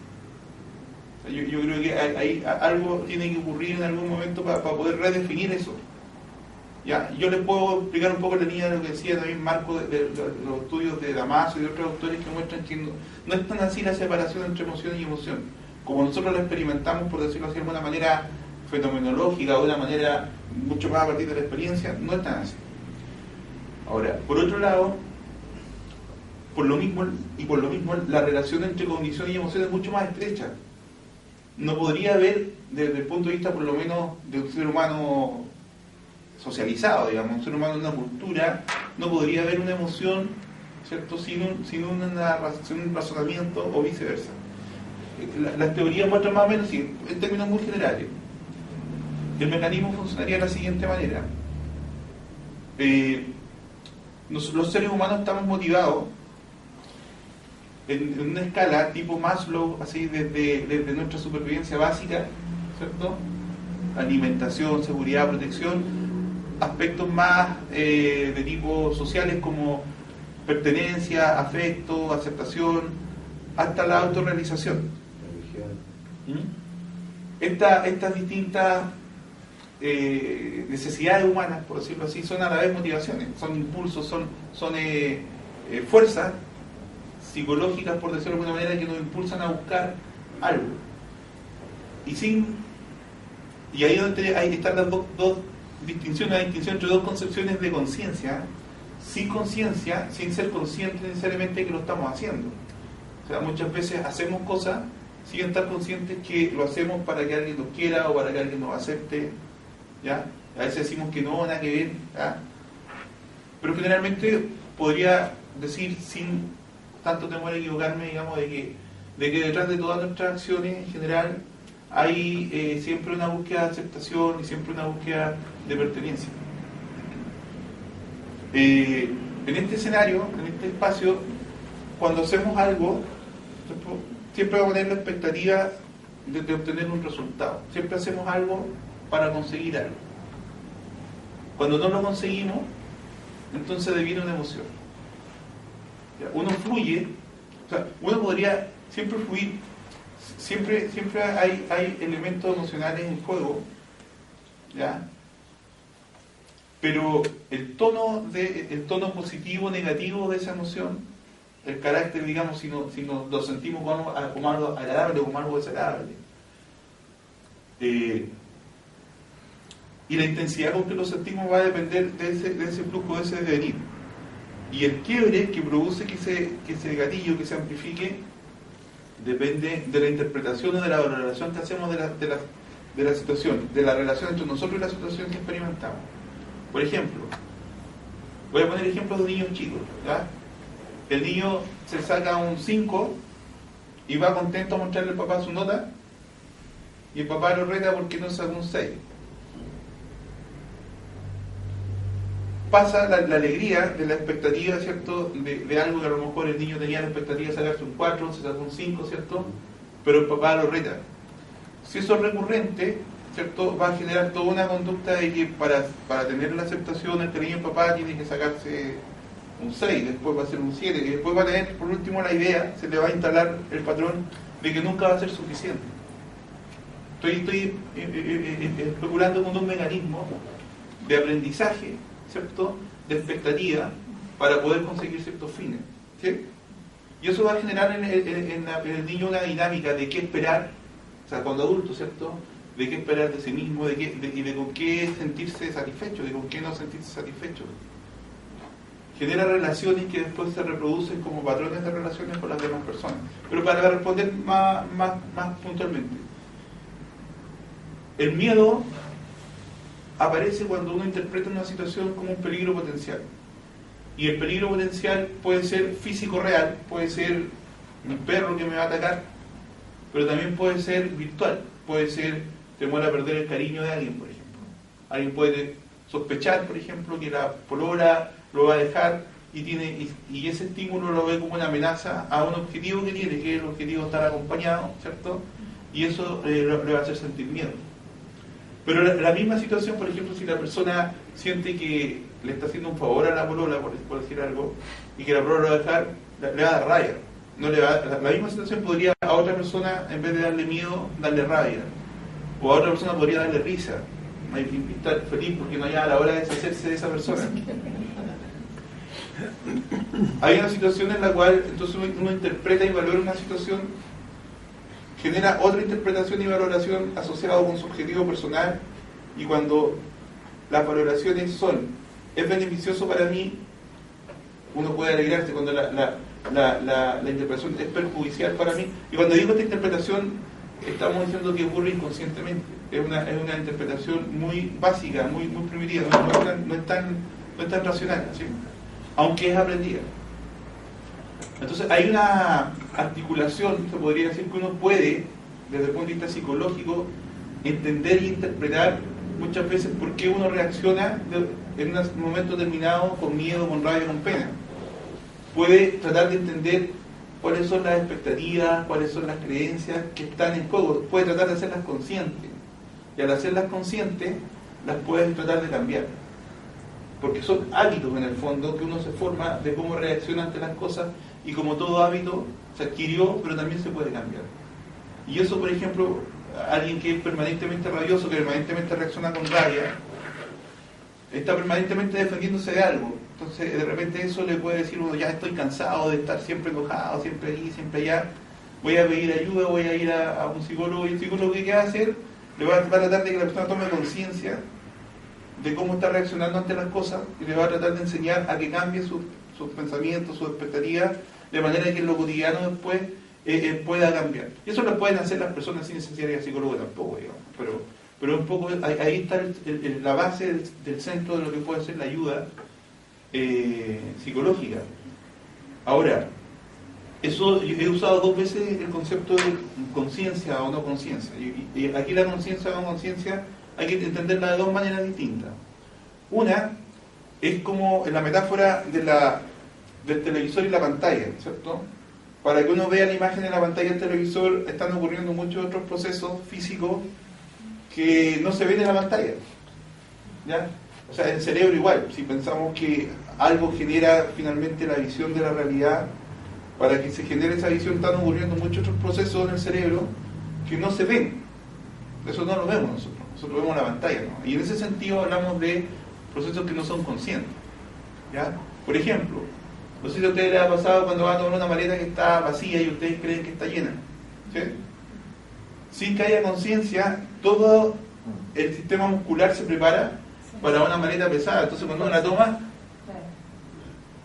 Yo creo que algo tiene que ocurrir en algún momento para poder redefinir eso. ¿Ya? Yo les puedo explicar un poco la línea de lo que decía también Marco de los estudios de Damaso y de otros autores que muestran que no es tan así la separación entre emoción y emoción. Como nosotros la experimentamos, por decirlo así de alguna manera fenomenológica o de una manera mucho más a partir de la experiencia, no es tan así. Ahora, por otro lado, por lo mismo la relación entre cognición y emoción es mucho más estrecha. No podría haber, desde el punto de vista por lo menos de un ser humano socializado, digamos, un ser humano en una cultura, no podría haber una emoción, ¿cierto?, sin un razonamiento o viceversa. Las teorías muestran más o menos, sí, en términos muy generales. El mecanismo funcionaría de la siguiente manera. Los seres humanos estamos motivados en una escala tipo Maslow, así desde nuestra supervivencia básica, ¿cierto? Alimentación, seguridad, protección, aspectos más de tipo sociales como pertenencia, afecto, aceptación, hasta la autorrealización. Estas distintas necesidades humanas, por decirlo así, son a la vez motivaciones, son impulsos, son fuerzas psicológicas, por decirlo de alguna manera, que nos impulsan a buscar algo. Y ahí donde están las dos distinciones, la distinción entre dos concepciones de conciencia, sin conciencia, sin ser conscientes necesariamente que lo estamos haciendo. O sea, muchas veces hacemos cosas sin estar conscientes que lo hacemos para que alguien nos quiera o para que alguien nos acepte, ¿ya? A veces decimos que no, nada que ver, ¿ya? Pero generalmente podría decir, sin tanto temor a equivocarme, digamos, de que detrás de todas nuestras acciones en general hay siempre una búsqueda de aceptación y siempre una búsqueda de pertenencia. En este escenario, en este espacio, cuando hacemos algo, siempre vamos a tener la expectativa de obtener un resultado. Siempre hacemos algo para conseguir algo. Cuando no lo conseguimos, entonces deviene una emoción. Uno fluye, o sea, uno podría siempre fluir, siempre hay elementos emocionales en juego, ¿ya? Pero el tono positivo o negativo de esa emoción, el carácter, digamos, si nos lo sentimos como algo agradable o como algo desagradable, y la intensidad con que lo sentimos va a depender de ese flujo, de ese devenir. Y el quiebre que produce que ese gatillo, que se amplifique, depende de la interpretación o de la valoración que hacemos de la situación, de la relación entre nosotros y la situación que experimentamos. Por ejemplo, voy a poner ejemplos de niños chicos, ¿ya? El niño se saca un 5 y va contento a mostrarle al papá su nota, y el papá lo reta porque no sacó un 6. Pasa la alegría de la expectativa, ¿cierto?, de algo que a lo mejor el niño tenía la expectativa de sacarse un 4, se sacó un 5, ¿cierto?, pero el papá lo reta. Si eso es recurrente, ¿cierto?, va a generar toda una conducta de que para tener la aceptación el cariño del papá tiene que sacarse un 6, después va a ser un 7, y después va a tener por último la idea, se le va a instalar el patrón de que nunca va a ser suficiente. Estoy especulando con un mecanismo de aprendizaje, ¿cierto?, de expectativa para poder conseguir ciertos fines, ¿sí? Y eso va a generar en el niño una dinámica de qué esperar, o sea, cuando adulto, ¿cierto?, de qué esperar de sí mismo, y de con qué sentirse satisfecho, de con qué no sentirse satisfecho. Genera relaciones que después se reproducen como patrones de relaciones con las demás personas. Pero para responder más puntualmente, el miedo aparece cuando uno interpreta una situación como un peligro potencial. Y el peligro potencial puede ser físico real, puede ser un perro que me va a atacar, pero también puede ser virtual, puede ser temor a perder el cariño de alguien, por ejemplo. Alguien puede sospechar, por ejemplo, que la polola lo va a dejar y ese estímulo lo ve como una amenaza a un objetivo que tiene, que es el objetivo de estar acompañado, ¿cierto? Y eso le va a hacer sentir miedo. Pero la misma situación, por ejemplo, si la persona siente que le está haciendo un favor a la polola, por decir algo, y que la polola lo va a dejar, le va a dar rabia. no le va, la misma situación podría a otra persona, en vez de darle miedo, darle rabia, o a otra persona podría darle risa, y estar feliz porque no haya a la hora de deshacerse de esa persona. Hay una situación en la cual entonces uno interpreta y valora una situación, genera otra interpretación y valoración asociado con su objetivo personal, y cuando las valoraciones son, es beneficioso para mí, uno puede alegrarse. Cuando la interpretación es perjudicial para mí, y cuando digo esta interpretación estamos diciendo que ocurre inconscientemente, es una interpretación muy básica, muy primitiva, no es tan racional, ¿sí? Aunque es aprendida. Entonces hay una articulación, se podría decir, que uno puede, desde el punto de vista psicológico, entender y interpretar muchas veces por qué uno reacciona en un momento determinado con miedo, con rabia, con pena. Puede tratar de entender cuáles son las expectativas, cuáles son las creencias que están en juego, puede tratar de hacerlas conscientes, y al hacerlas conscientes las puede tratar de cambiar, porque son hábitos en el fondo que uno se forma de cómo reacciona ante las cosas, y como todo hábito se adquirió, pero también se puede cambiar. Y eso, por ejemplo, alguien que es permanentemente rabioso, que permanentemente reacciona con rabia, está permanentemente defendiéndose de algo. Entonces de repente eso le puede decir uno, ya estoy cansado de estar siempre enojado, siempre allí, siempre allá, voy a pedir ayuda, voy a ir a un psicólogo, y el psicólogo ¿qué va a hacer? Le va a tratar de que la persona tome conciencia de cómo está reaccionando ante las cosas, y le va a tratar de enseñar a que cambie sus pensamientos, sus expectativas, de manera que en lo cotidiano después pueda cambiar. Y eso lo pueden hacer las personas sin necesidad de ir a psicólogo tampoco, digamos, pero un poco ahí está la base del centro de lo que puede ser la ayuda psicológica. Ahora, eso he usado 2 veces el concepto de conciencia o no conciencia, y aquí la conciencia o no conciencia hay que entenderla de 2 maneras distintas. Una es como en la metáfora del televisor y la pantalla, ¿cierto? Para que uno vea la imagen en la pantalla del televisor están ocurriendo muchos otros procesos físicos que no se ven en la pantalla, ¿ya? O sea, en el cerebro igual, si pensamos que algo genera finalmente la visión de la realidad, para que se genere esa visión están ocurriendo muchos otros procesos en el cerebro que no se ven. Eso no lo vemos nosotros vemos la pantalla, ¿no? Y en ese sentido hablamos de procesos que no son conscientes, ¿ya? Por ejemplo, no sé si a ustedes les ha pasado cuando van a tomar una maleta que está vacía y ustedes creen que está llena, ¿sí? Sin que haya conciencia, todo el sistema muscular se prepara para una maleta pesada. Entonces cuando uno la toma,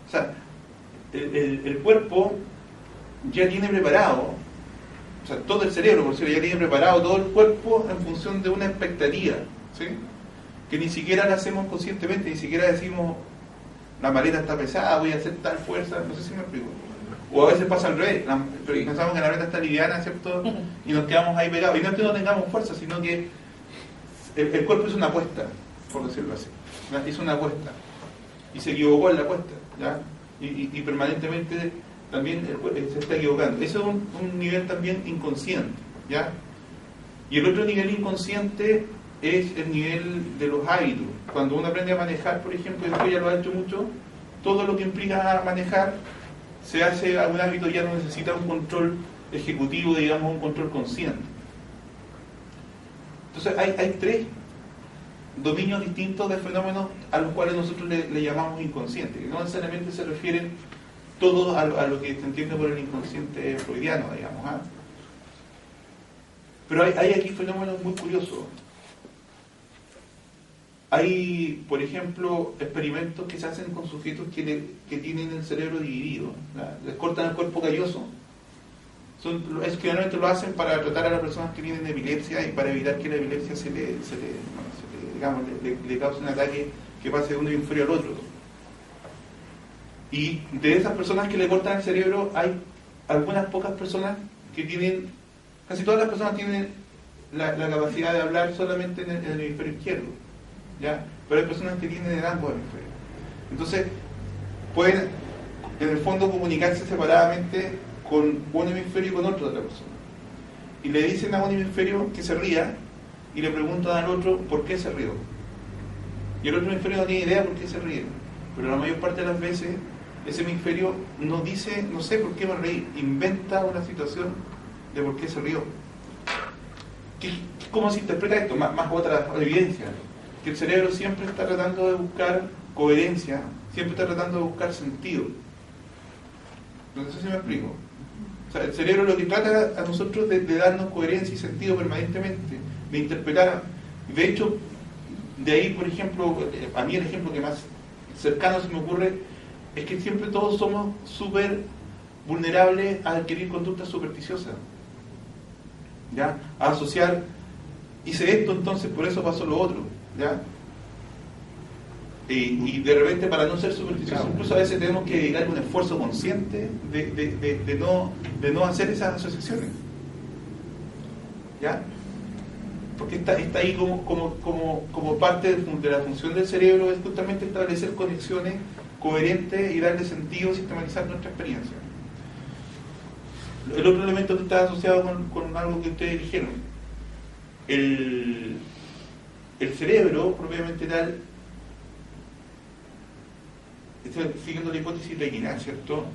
o sea, el cuerpo ya tiene preparado, o sea, todo el cerebro, por cierto, ya tiene preparado todo el cuerpo en función de una expectativa, ¿sí? Que ni siquiera la hacemos conscientemente, ni siquiera decimos, la maleta está pesada, voy a hacer tal fuerza, no sé si me explico. O a veces pasa al revés, pensamos que la maleta está liviana, ¿cierto? Y nos quedamos ahí pegados. Y no es que no tengamos fuerza, sino que el cuerpo es una apuesta, por decirlo así. Hizo una apuesta y se equivocó en la apuesta, ¿ya? Y permanentemente también el cuerpo se está equivocando. Eso es un nivel también inconsciente, ¿ya? Y el otro nivel inconsciente es el nivel de los hábitos. Cuando uno aprende a manejar, por ejemplo, esto ya lo ha hecho mucho, todo lo que implica manejar se hace a un hábito, ya no necesita un control ejecutivo, digamos, un control consciente. Entonces hay 3 dominios distintos de fenómenos a los cuales nosotros le llamamos inconscientes, que no necesariamente se refieren todos a lo que se entiende por el inconsciente freudiano, digamos, ¿ah? Pero hay aquí fenómenos muy curiosos. Hay, por ejemplo, experimentos que se hacen con sujetos que tienen el cerebro dividido, ¿verdad? Les cortan el cuerpo calloso. Generalmente lo hacen para tratar a las personas que tienen epilepsia y para evitar que la epilepsia le cause un ataque que pase de un hemisferio al otro. Y de esas personas que le cortan el cerebro, hay algunas pocas personas que tienen, casi todas las personas tienen la capacidad de hablar solamente en el hemisferio izquierdo, ¿ya? Pero hay personas que tienen en ambos hemisferios. Entonces, pueden en el fondo comunicarse separadamente con un hemisferio y con otro de la persona. Y le dicen a un hemisferio que se ría y le preguntan al otro por qué se rió. Y el otro hemisferio no tiene idea por qué se ríe. Pero la mayor parte de las veces ese hemisferio no dice, no sé por qué me reí, inventa una situación de por qué se rió. ¿Cómo se interpreta esto? Más otra evidencia. Que el cerebro siempre está tratando de buscar coherencia, siempre está tratando de buscar sentido. No sé si me explico. O sea, el cerebro lo que trata a nosotros de darnos coherencia y sentido permanentemente, de interpretar. De hecho, de ahí, por ejemplo, a mí el ejemplo que más cercano se me ocurre es que siempre todos somos súper vulnerables a adquirir conductas supersticiosas, ¿ya? A asociar, hice esto, entonces por eso pasó lo otro, ¿ya? Y de repente, para no ser supersticiosos, incluso a veces tenemos que dedicar un esfuerzo consciente de no hacer esas asociaciones, ¿ya? Porque está ahí como parte de la función del cerebro, es justamente establecer conexiones coherentes y darle sentido, sistematizar nuestra experiencia. El otro elemento que está asociado con algo que ustedes dijeron, el cerebro propiamente tal, siguiendo la hipótesis de Guinness, ¿cierto?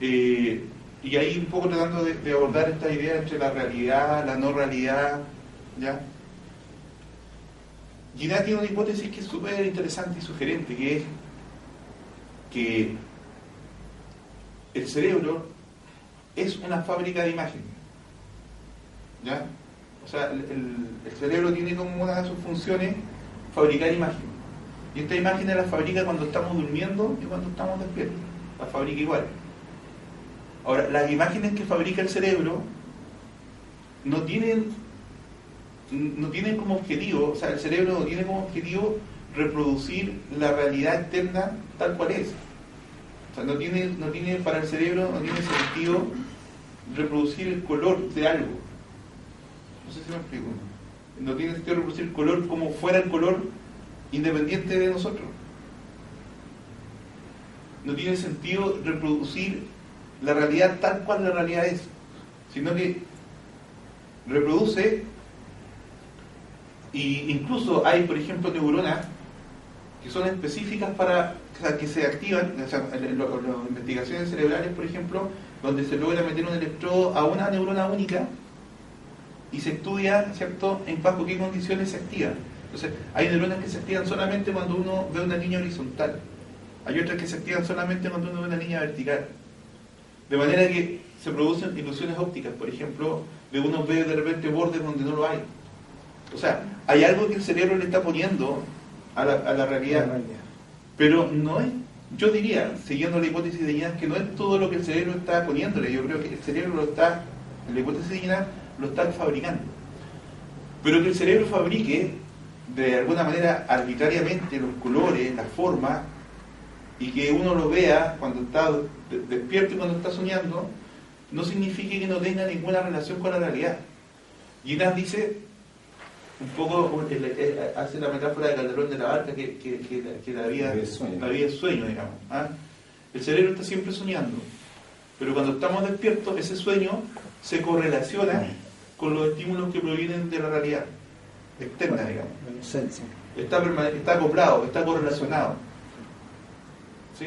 Y ahí un poco tratando de abordar esta idea entre la realidad, la no realidad, ¿ya? Guinness tiene una hipótesis que es súper interesante y sugerente, que es que el cerebro es una fábrica de imágenes, ¿ya? O sea, el cerebro tiene como una de sus funciones fabricar imágenes. Y esta imagen la fabrica cuando estamos durmiendo y cuando estamos despiertos. La fabrica igual. Ahora, las imágenes que fabrica el cerebro no tienen como objetivo, o sea, el cerebro no tiene como objetivo reproducir la realidad externa tal cual es. O sea, no tiene para el cerebro, no tiene sentido reproducir el color de algo. No sé si me explico. No tiene sentido reproducir el color como fuera el color independiente de nosotros. No tiene sentido reproducir la realidad tal cual la realidad es, sino que reproduce, y incluso hay, por ejemplo, neuronas que son específicas para, o sea, que se activan, o sea, las investigaciones cerebrales, por ejemplo, donde se logra meter un electrodo a una neurona única y se estudia, ¿cierto?, en bajo qué condiciones se activan. Entonces, hay neuronas que se activan solamente cuando uno ve una línea horizontal. Hay otras que se activan solamente cuando uno ve una línea vertical. De manera que se producen ilusiones ópticas, por ejemplo, de uno ve de repente bordes donde no lo hay. O sea, hay algo que el cerebro le está poniendo a la realidad. Pero no es, yo diría, siguiendo la hipótesis de Guinness, que no es todo lo que el cerebro está poniéndole. Yo creo que el cerebro lo está, en la hipótesis de Guinness, lo está fabricando. Pero que el cerebro fabrique de alguna manera arbitrariamente los colores, las formas, y que uno lo vea cuando está despierto y cuando está soñando, no significa que no tenga ninguna relación con la realidad. Guinness dice, un poco, hace la metáfora de Calderón de la Barca, que la vida es sueño, digamos. ¿Ah? El cerebro está siempre soñando, pero cuando estamos despiertos, ese sueño se correlaciona con los estímulos que provienen de la realidad externa, digamos. Está acoplado, está correlacionado. ¿Sí?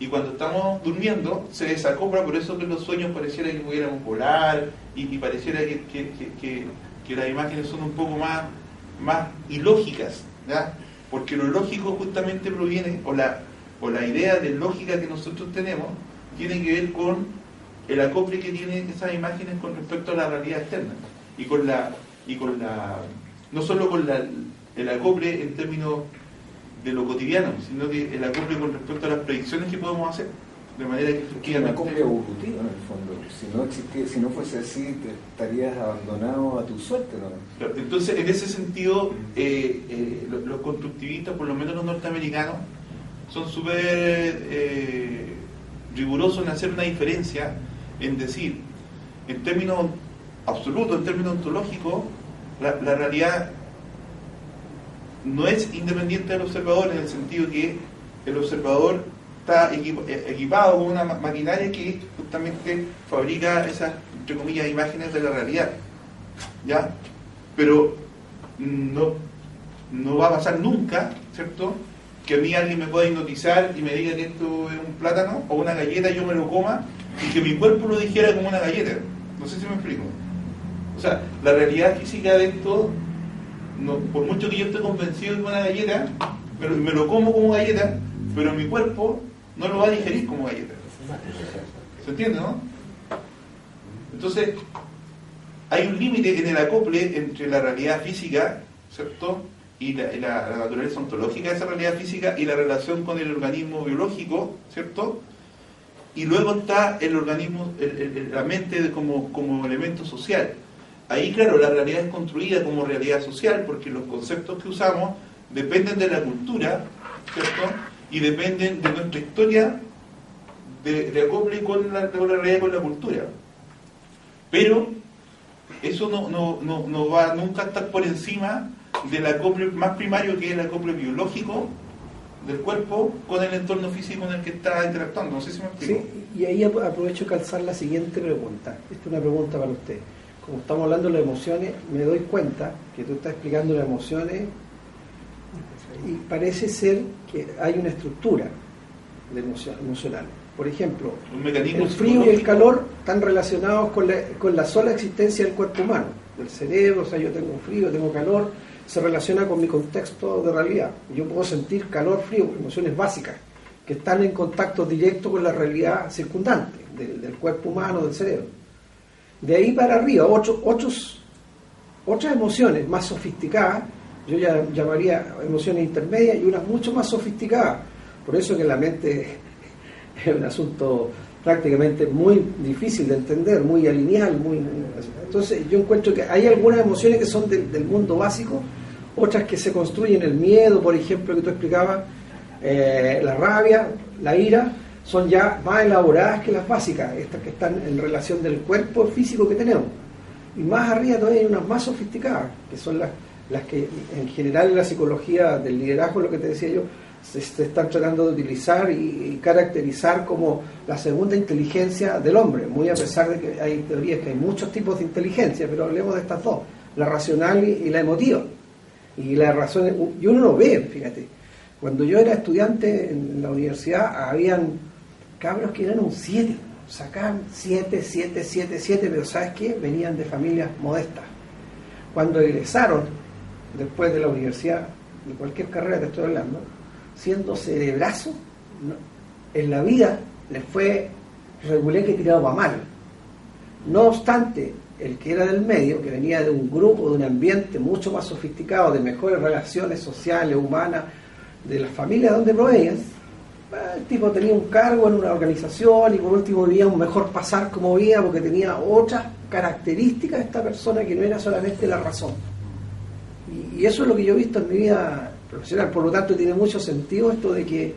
Y cuando estamos durmiendo, se desacopla, por eso que los sueños pareciera que pudiéramos volar, y pareciera que las imágenes son un poco más ilógicas, ¿ya? Porque lo lógico justamente proviene, o la idea de lógica que nosotros tenemos, tiene que ver con el acople que tienen esas imágenes con respecto a la realidad externa, no solo con el acople en términos de lo cotidiano, sino que el acople con respecto a las predicciones que podemos hacer, de manera que efectivamente... Un acople evolutivo en el fondo. Si no fuese así, te estarías abandonado a tu suerte, ¿no? Entonces, en ese sentido, los constructivistas, por lo menos los norteamericanos, son súper rigurosos en hacer una diferencia, en decir, en términos absolutos, en términos ontológicos, la realidad no es independiente del observador, en el sentido que el observador está equipado con una maquinaria que justamente fabrica esas, entre comillas, imágenes de la realidad, ¿ya? Pero no va a pasar nunca, ¿cierto?, que a mí alguien me pueda hipnotizar y me diga que esto es un plátano o una galleta y yo me lo coma y que mi cuerpo lo dijera como una galleta. No sé si me explico. O sea, la realidad física de esto, no, por mucho que yo esté convencido de que es una galleta, me lo como como galleta, pero mi cuerpo no lo va a digerir como galleta. ¿Se entiende, no? Entonces, hay un límite en el acople entre la realidad física, ¿cierto?, y la naturaleza ontológica de esa realidad física y la relación con el organismo biológico, ¿cierto? Y luego está el organismo, la mente como elemento social. Ahí, claro, la realidad es construida como realidad social porque los conceptos que usamos dependen de la cultura, ¿cierto? Y dependen de nuestra historia de acople con la realidad, con la cultura. Pero eso no va nunca a estar por encima del acople más primario, que es el acople biológico del cuerpo con el entorno físico en el que está interactuando. No sé si me explico. Sí, y ahí aprovecho de calzar la siguiente pregunta. Esta es una pregunta para usted. Como estamos hablando de las emociones, me doy cuenta que tú estás explicando las emociones y parece ser que hay una estructura de emocional. Por ejemplo, el frío y el calor están relacionados con la sola existencia del cuerpo humano, del cerebro. O sea, yo tengo frío, tengo calor, se relaciona con mi contexto de realidad. Yo puedo sentir calor, frío, emociones básicas que están en contacto directo con la realidad circundante del cuerpo humano, del cerebro. De ahí para arriba, otras emociones más sofisticadas, yo ya llamaría emociones intermedias, y unas mucho más sofisticadas. Por eso que la mente es un asunto prácticamente muy difícil de entender, muy alineal, entonces yo encuentro que hay algunas emociones que son del mundo básico, otras que se construyen, el miedo, por ejemplo, que tú explicabas, la rabia, la ira, son ya más elaboradas que las básicas, estas que están en relación del cuerpo físico que tenemos. Y más arriba todavía hay unas más sofisticadas, que son las que en general en la psicología del liderazgo, lo que te decía yo, se están tratando de utilizar y caracterizar como la segunda inteligencia del hombre, muy a pesar de que hay teorías que hay muchos tipos de inteligencia, pero hablemos de estas dos, la racional y la emotiva. Y la razón, y uno lo ve, fíjate, cuando yo era estudiante en la universidad, habían cabros que eran un 7, sacaban 7, pero ¿sabes qué? Venían de familias modestas. Cuando egresaron, después de la universidad, de cualquier carrera que estoy hablando, siendo cerebrazo, en la vida les fue regulé que tirado para mal. No obstante, el que era del medio, que venía de un grupo, de un ambiente mucho más sofisticado, de mejores relaciones sociales, humanas, de las familias donde provenían, el tipo tenía un cargo en una organización y por último vivía un mejor pasar como vida porque tenía otras características de esta persona que no era solamente la razón. Y eso es lo que yo he visto en mi vida profesional. Por lo tanto, tiene mucho sentido esto de que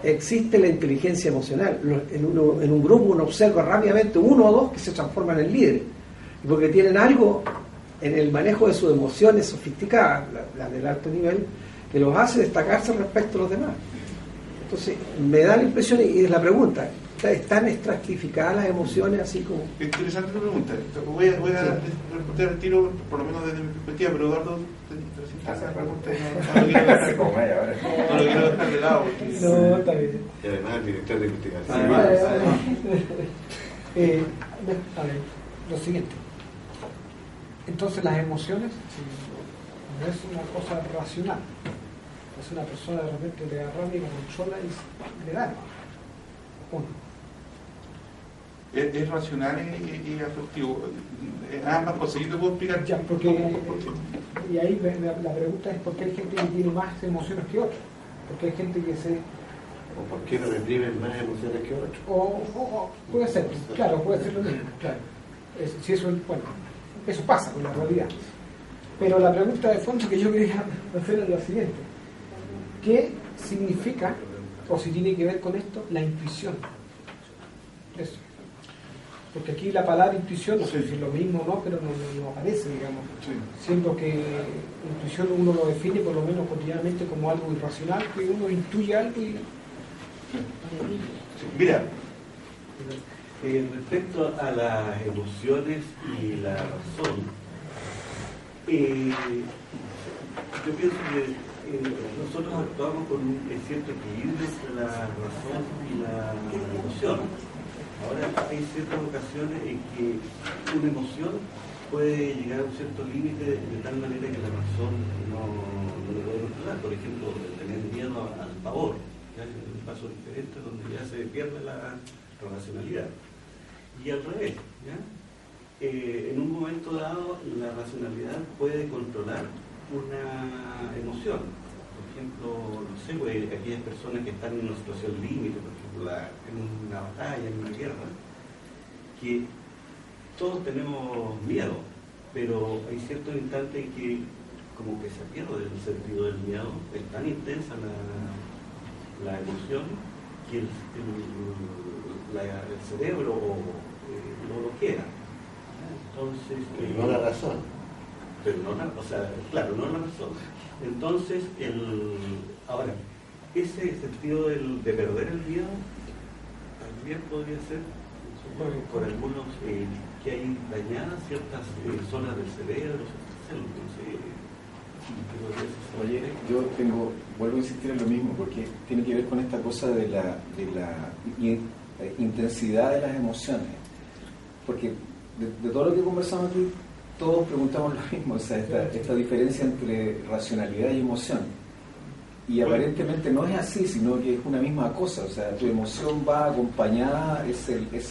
existe la inteligencia emocional. En un grupo uno observa rápidamente uno o dos que se transforman en líderes, y porque tienen algo en el manejo de sus emociones sofisticadas, las del alto nivel, que los hace destacarse respecto a los demás. Entonces, me da la impresión, y es la pregunta, ¿están estratificadas las emociones así como...? Interesante tu pregunta. Voy a responder al tiro, por lo menos desde mi perspectiva, pero Eduardo, esa pregunta no lo quiero dejar de lado. No, está bien. Y además el director de investigación. A ver, lo siguiente. Entonces las emociones no es una cosa racional. Es una persona de repente le agarra y la controla y le da. Es racional y afectivo. Ambas cosas. Yo te puedo explicar. Ya, porque, y ahí la pregunta es por qué hay gente que tiene más emociones que otros. Porque hay gente que se... ¿O por qué no reprimen más emociones que otros? O puede ser, claro, puede ser lo mismo. Claro. Si eso, bueno, eso pasa con la realidad. Pero la pregunta de fondo que yo quería hacer es la siguiente. ¿Qué significa, o si tiene que ver con esto, la intuición? Eso. Porque aquí la palabra intuición, no sé si es lo mismo o no, pero no aparece, digamos. Sí. Siendo que intuición uno lo define por lo menos cotidianamente como algo irracional, que uno intuye algo y... Sí. Mira. Respecto a las emociones y la razón, yo pienso que nosotros actuamos con un cierto equilibrio entre la razón y la emoción. Ahora hay ciertas ocasiones en que una emoción puede llegar a un cierto límite de tal manera que la razón no lo puede controlar. Por ejemplo, tener miedo al pavor, ¿ya? Es un paso diferente donde ya se pierde la racionalidad. Y al revés, ¿ya? En un momento dado la racionalidad puede controlar una emoción. Por ejemplo, no sé, pues, aquellas personas que están en una situación límite, por ejemplo, en una batalla, en una guerra, que todos tenemos miedo, pero hay ciertos instantes en que como que se pierde el sentido del miedo. Es tan intensa la emoción que el cerebro no lo quiera. Entonces, no la razón. Pero no la, o sea, claro, no la razón. Entonces, ahora, ese sentido de perder el miedo también podría ser por algunos que hay dañadas ciertas zonas del cerebro, ciertas células. Oye, yo vuelvo a insistir en lo mismo, porque tiene que ver con esta cosa de la intensidad de las emociones. Porque de todo lo que conversamos aquí, todos preguntamos lo mismo, o sea, esta diferencia entre racionalidad y emoción. Y aparentemente no es así, sino que es una misma cosa. O sea, tu emoción va acompañada, es el como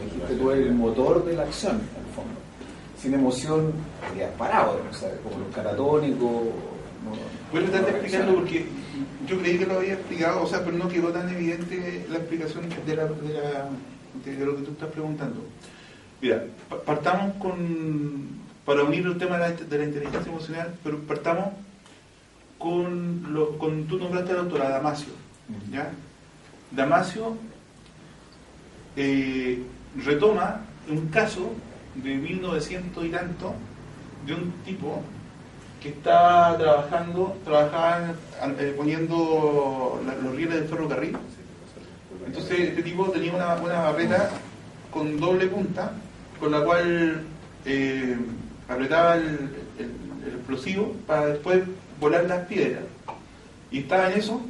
dijiste tú, el motor de la acción, en el fondo. Sin emoción, estarías parado, o sea, como los catatónicos. Voy a tratar de explicarlo porque yo creí que lo había explicado, o sea, pero no quedó tan evidente la explicación de lo que tú estás preguntando. Mira, partamos para unir el tema de la inteligencia emocional, pero partamos con tú nombraste a la doctora Damasio, ¿ya? Damasio retoma un caso de 1900 y tanto de un tipo que estaba trabajaba poniendo los rieles del ferrocarril. Entonces este tipo tenía una barreta con doble punta con la cual apretaba el explosivo para después volar las piedras. Y estaba en eso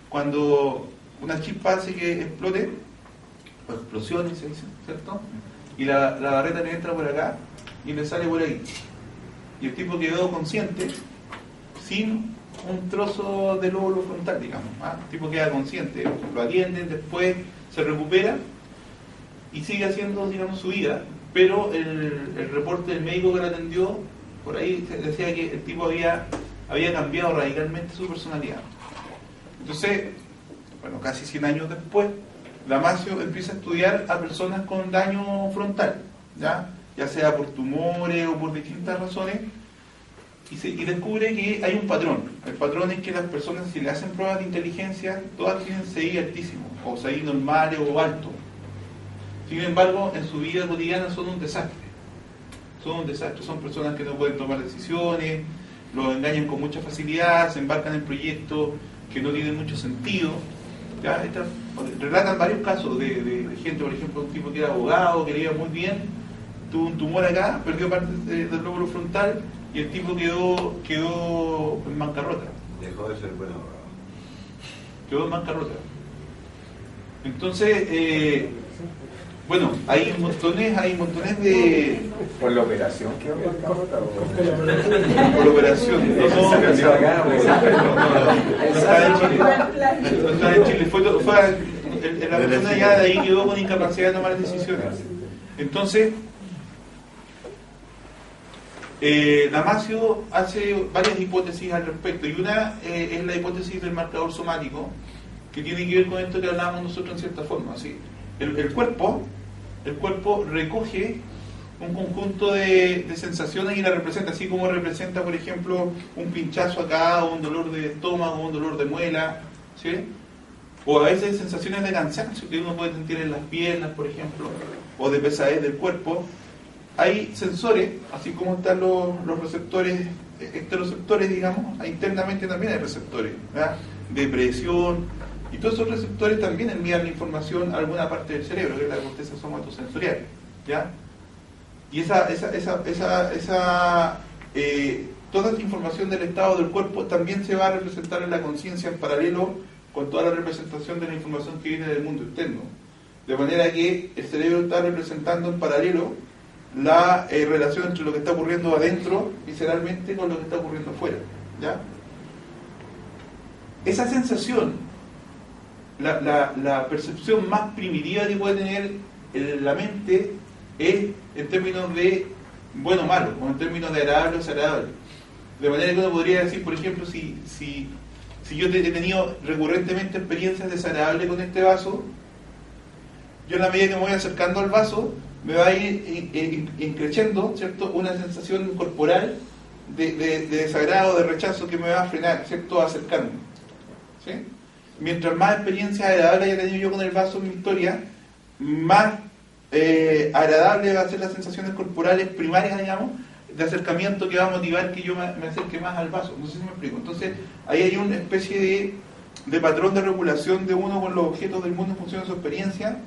cuando una chispa hace que explote, o explosione se dice, ¿cierto? Y la barreta le entra por acá y le sale por ahí. Y el tipo quedó consciente sin un trozo de lóbulo frontal, digamos. El tipo queda consciente, lo atienden, después se recupera y sigue haciendo, digamos, su vida. Pero el reporte del médico que lo atendió, por ahí decía que el tipo había cambiado radicalmente su personalidad. Entonces, bueno, casi 100 años después, Damasio empieza a estudiar a personas con daño frontal, ya sea por tumores o por distintas razones, y descubre que hay un patrón. El patrón es que las personas, si le hacen pruebas de inteligencia, todas tienen CI altísimo, o CI normales o alto. Sin embargo, en su vida cotidiana son un desastre. Son personas que no pueden tomar decisiones, los engañan con mucha facilidad, se embarcan en proyectos que no tienen mucho sentido. ¿Ya? Relatan varios casos de gente, por ejemplo, un tipo que era abogado, que le iba muy bien, tuvo un tumor acá, perdió parte del lóbulo frontal y el tipo quedó en bancarrota. Dejó de ser buen abogado. Quedó en bancarrota. Entonces, bueno, hay montones de... ¿Por la operación quedó en bancarrota? Por la operación. No está en Chile. La persona ya de ahí quedó con incapacidad de tomar decisiones. Entonces, Damasio hace varias hipótesis al respecto, y una es la hipótesis del marcador somático, que tiene que ver con esto que hablábamos nosotros en cierta forma. ¿Sí? El cuerpo recoge un conjunto de sensaciones y la representa, así como representa, por ejemplo, un pinchazo acá, o un dolor de estómago, o un dolor de muela, ¿sí? O a veces sensaciones de cansancio que uno puede sentir en las piernas, por ejemplo, o de pesadez del cuerpo. Hay sensores, así como están los receptores, esteroceptores, digamos, internamente también hay receptores, ¿verdad? De presión, y todos esos receptores también envían la información a alguna parte del cerebro, que es la corteza somatosensorial, ¿ya? Y toda esta información del estado del cuerpo también se va a representar en la conciencia en paralelo con toda la representación de la información que viene del mundo externo. De manera que el cerebro está representando en paralelo la relación entre lo que está ocurriendo adentro, visceralmente, con lo que está ocurriendo afuera. ¿Ya? Esa sensación, la percepción más primitiva que puede tener la mente es en términos de bueno o malo, o en términos de agradable o desagradable. De manera que uno podría decir, por ejemplo, si yo he tenido recurrentemente experiencias desagradables con este vaso, yo en la medida que me voy acercando al vaso, me va a ir increciendo, ¿cierto?, una sensación corporal de desagrado, de rechazo que me va a frenar, ¿cierto?, a acercarme. ¿Sí? Mientras más experiencias agradables haya tenido yo con el vaso en mi historia, más agradable va a ser las sensaciones corporales primarias, digamos, de acercamiento que va a motivar que yo me acerque más al vaso. No sé si me explico. Entonces, ahí hay una especie de patrón de regulación de uno con los objetos del mundo en función de su experiencia,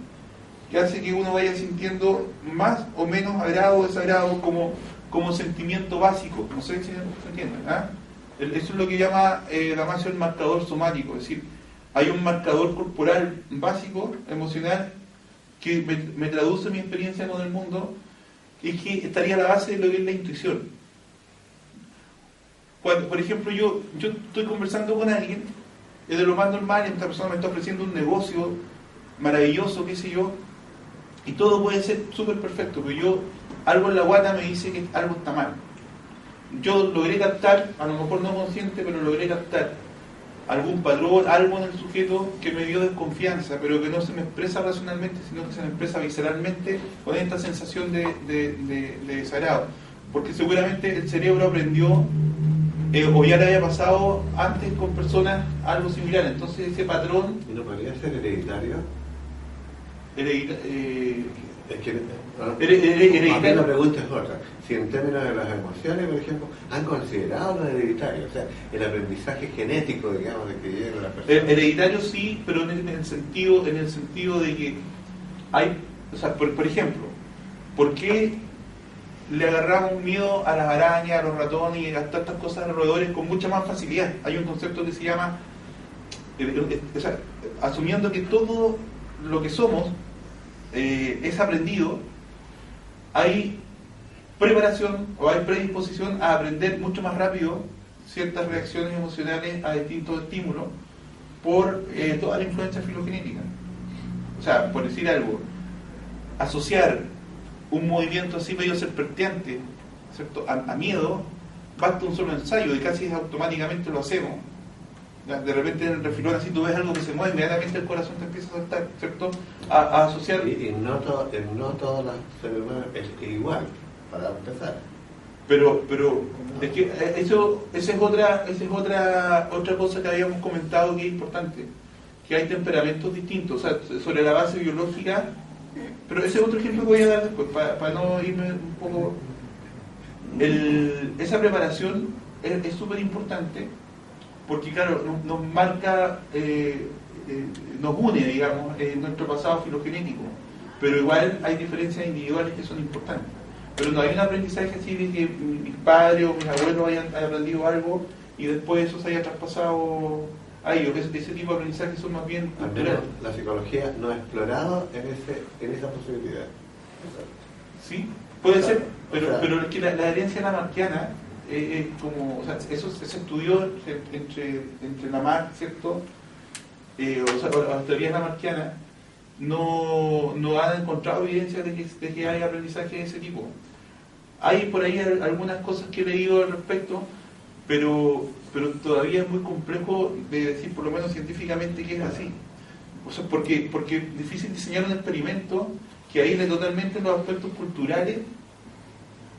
que hace que uno vaya sintiendo más o menos agrado o desagrado como sentimiento básico. No sé si se entiende. ¿Ah? Eso es lo que llama Damasio el marcador somático. Es decir, hay un marcador corporal básico, emocional, que me traduce mi experiencia con el mundo y que estaría a la base de lo que es la intuición. Cuando, por ejemplo, yo estoy conversando con alguien, es de lo más normal, esta persona me está ofreciendo un negocio maravilloso, qué sé yo, y todo puede ser súper perfecto, pero algo en la guata me dice que algo está mal. Yo logré captar, a lo mejor no consciente, pero logré captar algún patrón, algo en el sujeto que me dio desconfianza, pero que no se me expresa racionalmente, sino que se me expresa visceralmente con esta sensación de desagrado. Porque seguramente el cerebro aprendió, o ya le había pasado antes con personas algo similar. Entonces ese patrón... ¿Y no podría ser hereditario? Es que la pregunta es otra. Si en términos de las emociones, por ejemplo, han considerado lo hereditario, o sea, el aprendizaje genético, digamos, de que llega la persona. Hereditario sí, pero en el sentido de que hay, o sea, por ejemplo, ¿por qué le agarramos miedo a las arañas, a los ratones y a todas estas cosas de roedores con mucha más facilidad? Hay un concepto que se llama, o sea, asumiendo que todo lo que somos es aprendido, hay preparación o hay predisposición a aprender mucho más rápido ciertas reacciones emocionales a distintos estímulos por toda la influencia filogenética. O sea, por decir algo, asociar un movimiento así medio serpenteante, ¿cierto?, a miedo, basta un solo ensayo y casi automáticamente lo hacemos. De repente en el refilón así tú ves algo que se mueve, inmediatamente el corazón te empieza a saltar, ¿cierto?, a asociar. Y no todas las seres humanos es igual, para empezar. Pero es que esa es otra cosa que habíamos comentado que es importante, que hay temperamentos distintos, o sea, sobre la base biológica. Pero ese es otro ejemplo que voy a dar después, para no irme un poco. Esa preparación es súper importante, porque claro, nos marca, nos une, digamos, nuestro pasado filogenético, pero igual hay diferencias individuales que son importantes. Pero no hay un aprendizaje así de que mis padres o mis abuelos hayan aprendido algo y después eso se haya traspasado a ellos. Ese tipo de aprendizajes son más bien culturales. La psicología no ha explorado en esa posibilidad. Sí, puede ser, pero es que la herencia lamarckiana es como, o sea, eso se estudió entre Lamarck, ¿cierto? O sea, las teorías lamarckianas no han encontrado evidencia de que hay aprendizaje de ese tipo. Hay por ahí algunas cosas que he leído al respecto, pero todavía es muy complejo de decir, por lo menos científicamente, que es así. O sea, porque es difícil diseñar un experimento que aísle totalmente los aspectos culturales.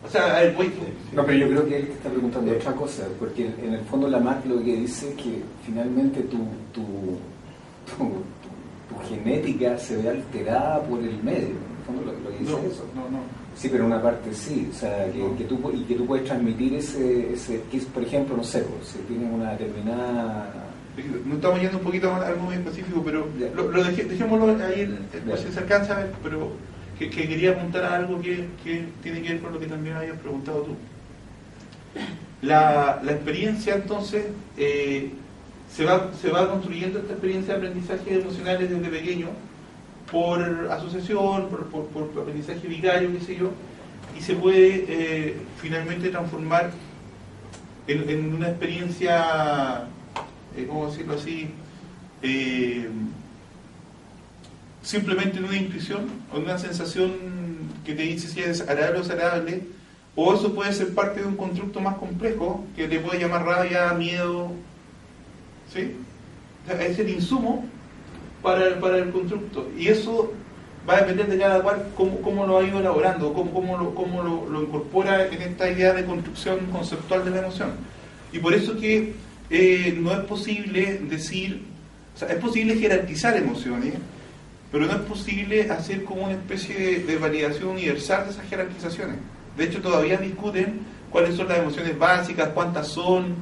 O sea, a ver, no, pero yo creo que él está preguntando otra cosa, porque en el fondo Lamarck lo que dice es que finalmente tu genética se ve alterada por el medio. En el fondo lo que dice eso. No. Sí, pero una parte sí, o sea, que tú puedes transmitir ese que es, por ejemplo, no sé, si tienes una determinada... No estamos yendo un poquito a algo muy específico, pero dejémoslo ahí, pues si se alcanza a ver, pero que quería apuntar a algo que tiene que ver con lo que también habías preguntado tú. la experiencia entonces se va construyendo esta experiencia de aprendizaje emocionales desde pequeño por asociación, por aprendizaje vicario, qué sé yo, y se puede finalmente transformar en una experiencia, ¿cómo decirlo así? Simplemente en una intuición o en una sensación que te dice si es agradable o desagradable, o eso puede ser parte de un constructo más complejo que te puede llamar rabia, miedo, ¿sí? O sea, es el insumo para el constructo, y eso va a depender de cada cual cómo lo ha ido elaborando, cómo lo incorpora en esta idea de construcción conceptual de la emoción. Y por eso que no es posible decir, o sea, es posible jerarquizar emociones, pero no es posible hacer como una especie de validación universal de esas jerarquizaciones. De hecho, todavía discuten cuáles son las emociones básicas, cuántas son,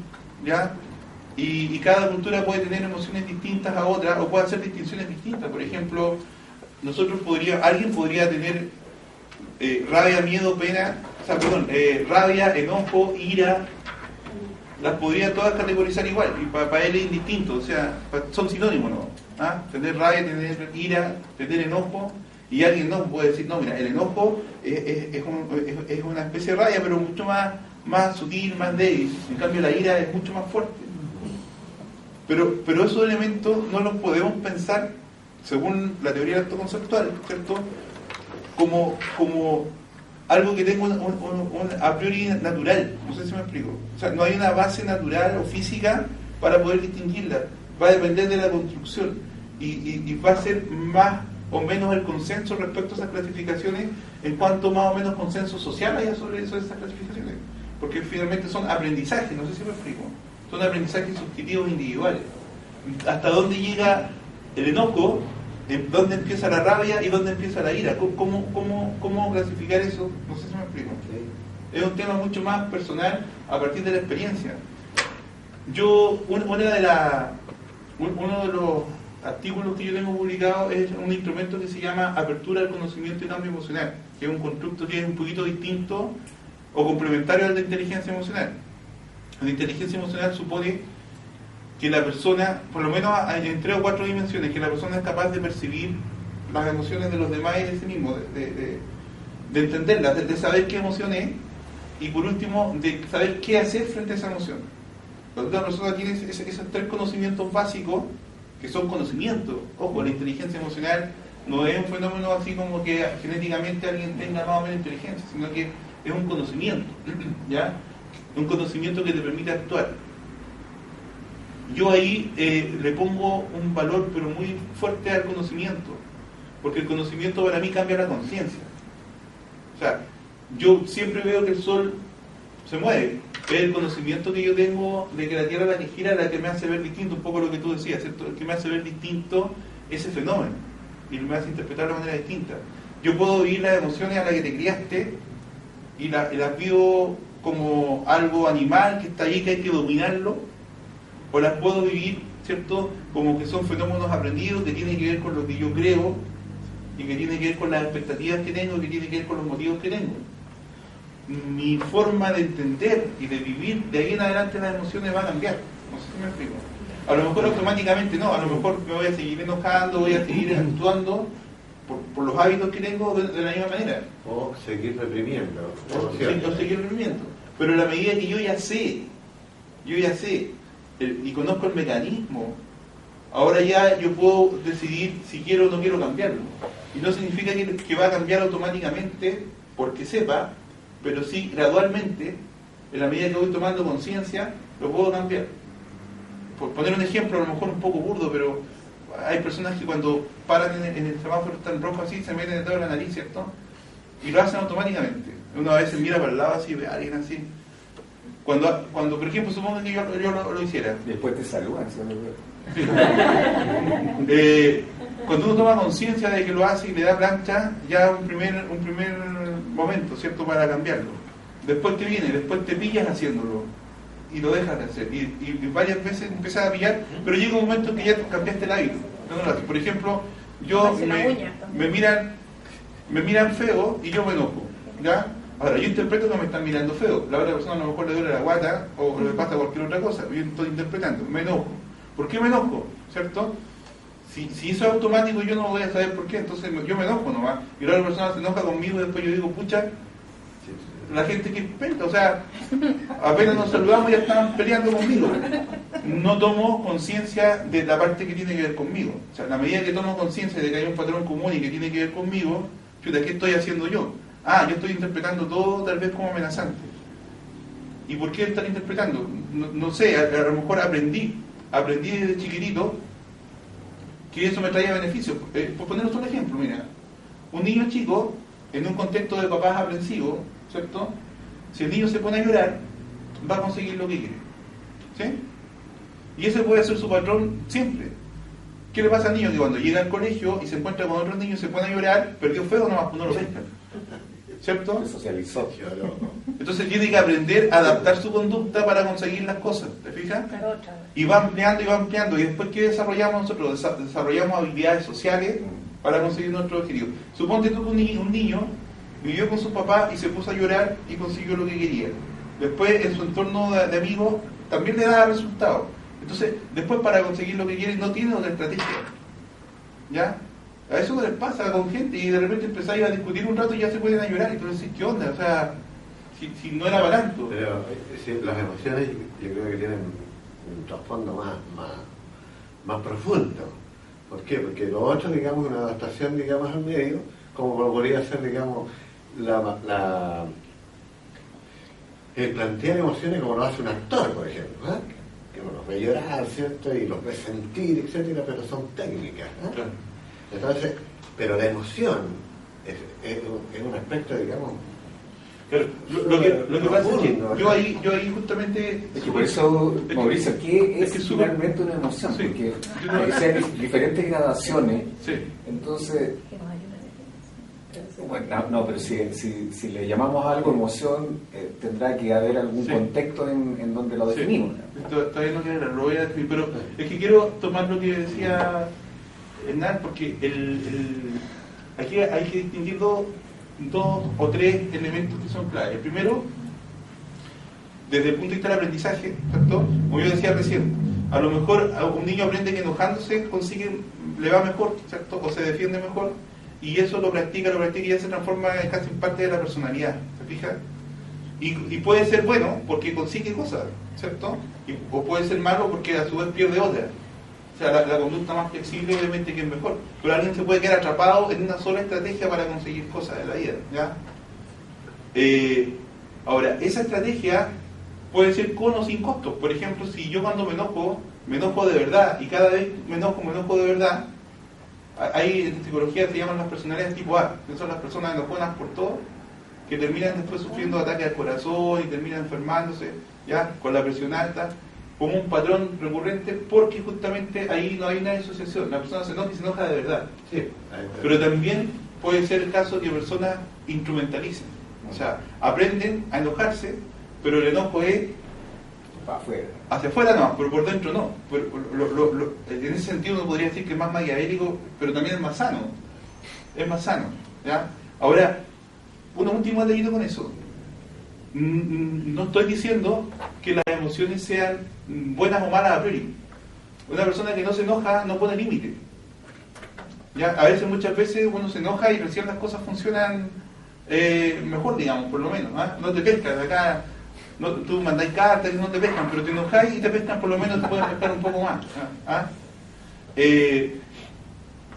¿ya? Y cada cultura puede tener emociones distintas a otras, o puede hacer distinciones distintas. Por ejemplo, alguien podría tener rabia, miedo, pena, rabia, enojo, ira, las podría todas categorizar igual, y para él es indistinto, o sea, son sinónimos, ¿no? ¿Ah? Tener rabia, tener ira, tener enojo, y alguien no puede decir, no, mira, el enojo es una especie de rabia, pero mucho más sutil, más débil, en cambio la ira es mucho más fuerte. Pero esos elementos no los podemos pensar, según la teoría del acto conceptual, ¿cierto?, como algo que tenga un a priori natural. No sé si me explico. O sea, no hay una base natural o física para poder distinguirla. Va a depender de la construcción y va a ser más o menos el consenso respecto a esas clasificaciones, en cuanto más o menos consenso social haya sobre esas clasificaciones, porque finalmente son aprendizajes, no sé si me explico, son aprendizajes subjetivos individuales. Hasta dónde llega el enojo, dónde empieza la rabia y dónde empieza la ira, cómo clasificar eso, no sé si me explico. Es un tema mucho más personal a partir de la experiencia. Uno de los artículos que yo tengo publicado es un instrumento que se llama Apertura al Conocimiento y Cambio Emocional, que es un constructo que es un poquito distinto o complementario al de inteligencia emocional. La inteligencia emocional supone que la persona, por lo menos en 3 o 4 dimensiones, que la persona es capaz de percibir las emociones de los demás y de sí mismo, de entenderlas, de saber qué emoción es, y por último, de saber qué hacer frente a esa emoción. Cuando una persona tiene esos 3 conocimientos básicos, que son conocimientos, ojo, la inteligencia emocional no es un fenómeno así como que genéticamente alguien tenga más o menos inteligencia, sino que es un conocimiento, ¿ya? Un conocimiento que te permite actuar. Yo ahí le pongo un valor pero muy fuerte al conocimiento, porque el conocimiento para mí cambia la conciencia. O sea, yo siempre veo que el sol se mueve, es el conocimiento que yo tengo de que la Tierra es la que gira la que me hace ver distinto, un poco lo que tú decías, ¿cierto? El que me hace ver distinto ese fenómeno y me hace interpretar de manera distinta. Yo puedo vivir las emociones a las que te criaste y las vivo como algo animal que está ahí, que hay que dominarlo, o las puedo vivir, ¿cierto?, como que son fenómenos aprendidos que tienen que ver con lo que yo creo y que tienen que ver con las expectativas que tengo y que tienen que ver con los motivos que tengo. Mi forma de entender y de vivir de ahí en adelante las emociones va a cambiar. No sé si me explico. A lo mejor automáticamente no, a lo mejor me voy a seguir enojando, voy a seguir actuando por los hábitos que tengo de la misma manera. O seguir reprimiendo. O seguir reprimiendo. Pero en la medida que yo ya sé, y conozco el mecanismo, ahora ya yo puedo decidir si quiero o no quiero cambiarlo. Y no significa que va a cambiar automáticamente porque sepa, pero sí gradualmente, en la medida que voy tomando conciencia, lo puedo cambiar. Por poner un ejemplo, a lo mejor un poco burdo, pero hay personas que cuando paran en el semáforo está en rojo así, se meten el dedo en la nariz, ¿cierto? Y lo hacen automáticamente. Uno a veces mira para el lado así, ve a alguien así. Cuando por ejemplo, supongo que yo lo hiciera. Después te saludan, ¿sí? Cuando uno toma conciencia de que lo hace y le da plancha, ya un primer momento, ¿cierto?, para cambiarlo. Después te viene, después te pillas haciéndolo y lo dejas de hacer. Y varias veces empiezas a pillar, pero llega un momento en que ya cambiaste el hábito. No lo haces. Por ejemplo, me miran feo y yo me enojo, ¿ya? Ahora, yo interpreto que me están mirando feo, la otra persona a lo mejor le duele la guata o le pasa cualquier otra cosa, yo estoy interpretando, me enojo. ¿Por qué me enojo? ¿Cierto? Si eso es automático, yo no voy a saber por qué, entonces yo me enojo nomás. Y la otra persona se enoja conmigo y después yo digo, pucha, la gente que inventa, o sea, apenas nos saludamos ya estaban peleando conmigo. No tomo conciencia de la parte que tiene que ver conmigo. O sea, a la medida que tomo conciencia de que hay un patrón común y que tiene que ver conmigo, chuta, ¿qué estoy haciendo yo? Yo estoy interpretando todo tal vez como amenazante. ¿Y por qué estar interpretando? No sé, a lo mejor aprendí desde chiquitito que eso me traía beneficios. Por poner otro ejemplo, mira, un niño chico, en un contexto de papás aprensivos, ¿cierto? Si el niño se pone a llorar, va a conseguir lo que quiere. ¿Sí? Y ese puede ser su patrón siempre. ¿Qué le pasa al niño? Que cuando llega al colegio y se encuentra con otros niños, se pone a llorar, perdió feo, no lo pescan. ¿Cierto? Se socializó. Entonces tiene que aprender a adaptar su conducta para conseguir las cosas, ¿te fijas? Y va ampliando, y después ¿qué desarrollamos nosotros? Desarrollamos habilidades sociales para conseguir nuestro objetivo. Suponte tú que un niño vivió con su papá y se puso a llorar y consiguió lo que quería. Después en su entorno de amigos también le da resultados. Entonces, después para conseguir lo que quiere no tiene otra estrategia. ¿Ya? A eso no les pasa con gente y de repente empezáis a discutir un rato y ya se pueden a llorar y tú decís, ¿qué onda? O sea, si no era para tanto. Pero las emociones yo creo que tienen un trasfondo más profundo. ¿Por qué? Porque lo otro, digamos, una adaptación, digamos, al medio, como podría ser, digamos, el plantear emociones como lo hace un actor, por ejemplo, ¿eh? Que uno los ve llorar, ¿cierto? Y los ve sentir, etcétera, pero son técnicas, ¿eh? Claro. Entonces, pero la emoción es un aspecto, digamos. Claro, lo que pasa es que yo ahí justamente. Es que por eso, Mauricio, ¿qué es finalmente una emoción? Sí. Porque hay diferentes gradaciones. Sí. Entonces, bueno, pero si le llamamos a algo emoción, tendrá que haber algún contexto en donde lo definimos. Sí. Todavía no quiero lo voy a definir, pero es que quiero tomar lo que decía Hernán, porque aquí hay que distinguir dos o tres elementos que son claves. El primero, desde el punto de vista del aprendizaje, ¿cierto? Como yo decía recién, a lo mejor un niño aprende que enojándose le va mejor, ¿cierto? O se defiende mejor, y eso lo practica y ya se transforma casi en parte de la personalidad, ¿se fija? Y puede ser bueno porque consigue cosas, ¿cierto? O puede ser malo porque a su vez pierde otras. O sea, la conducta más flexible obviamente que es mejor, pero alguien se puede quedar atrapado en una sola estrategia para conseguir cosas de la vida, ¿ya? Ahora, esa estrategia puede ser con o sin costos. Por ejemplo, si yo cuando me enojo de verdad, y cada vez me enojo de verdad, hay en psicología se llaman las personalidades tipo A, que son las personas enojonas por todo, que terminan después sufriendo ataques al corazón y terminan enfermándose, ¿ya? Con la presión alta, como un patrón recurrente, porque justamente ahí no hay una disociación, la persona se enoja y se enoja de verdad. Sí. Pero también puede ser el caso que personas instrumentalicen, o sea, aprenden a enojarse, pero el enojo es hacia afuera no, pero por dentro no. En ese sentido uno podría decir que es más maquiavélico, pero también es más sano. Es más sano, ¿ya? Ahora, un último detallito con eso. No estoy diciendo que las emociones sean buenas o malas a priori. Una persona que no se enoja no pone límite. ¿Ya? A veces, muchas veces uno se enoja y recién las cosas funcionan mejor, digamos, por lo menos. ¿Ah? No te pescas acá. No, tú mandáis cartas y no te pescan, pero te enojáis y te pescan, por lo menos te pueden pescar un poco más. ¿Ah?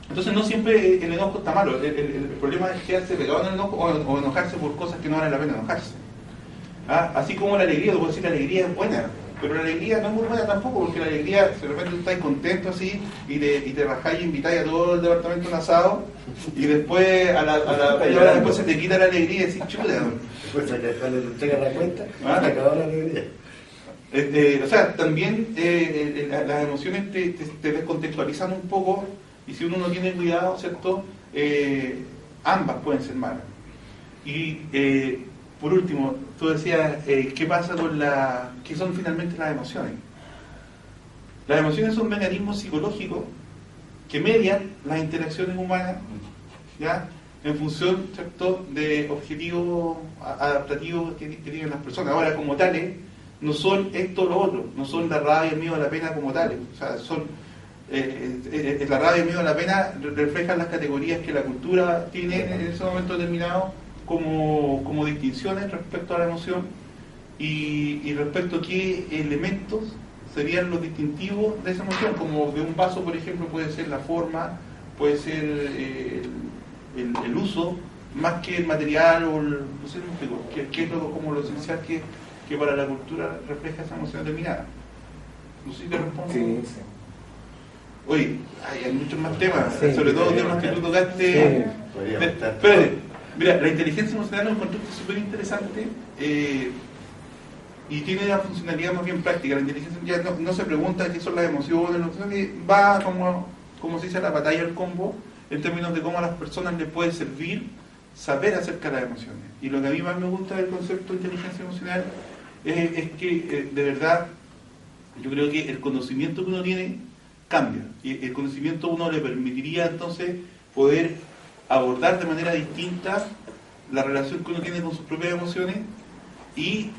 Entonces no siempre el enojo está malo. El problema es quedarse pegado en el enojo o enojarse por cosas que no vale la pena enojarse. ¿Ah? Así como la alegría, tú puedes decir la alegría es buena, pero la alegría no es muy buena tampoco, porque la alegría, de repente tú estás contento así y te bajáis y invitáis a todo el departamento a un asado y después a la hora después se te quita la alegría y decís chuta. Después cuando te entrega la cuenta, se acabó la alegría. O sea, también las emociones te descontextualizan un poco, y si uno no tiene cuidado, ¿cierto? Ambas pueden ser malas. Y por último, tú decías, ¿qué pasa con qué son finalmente las emociones? Las emociones son mecanismos psicológicos que median las interacciones humanas, ¿ya? en función, ¿cierto?, de objetivos adaptativos que tienen las personas. Ahora, como tales, no son esto o lo otro, no son la rabia y el miedo a la pena como tales. O sea, son la rabia y el miedo a la pena reflejan las categorías que la cultura tiene en ese momento determinado como distinciones respecto a la emoción y respecto a qué elementos serían los distintivos de esa emoción. Como de un vaso, por ejemplo, puede ser la forma, puede ser el uso, más que el material o no sé, que es como lo esencial que para la cultura refleja esa emoción determinada. No sé si te respondo. Sí, sí. Oye, hay muchos más temas, Sí, sobre todo temas que tú tocaste. Espérate, mira, la inteligencia emocional lo encontré súper interesante y tiene una funcionalidad más bien práctica. La inteligencia ya no se pregunta qué son las emociones, sino que va como se dice la batalla del combo en términos de cómo a las personas les puede servir saber acerca de las emociones. Y lo que a mí más me gusta del concepto de inteligencia emocional es que de verdad yo creo que el conocimiento que uno tiene cambia, y el conocimiento a uno le permitiría entonces poder abordar de manera distinta la relación que uno tiene con sus propias emociones y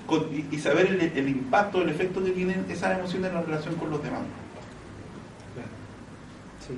saber el impacto, el efecto que tienen esas emociones en la relación con los demás. Sí.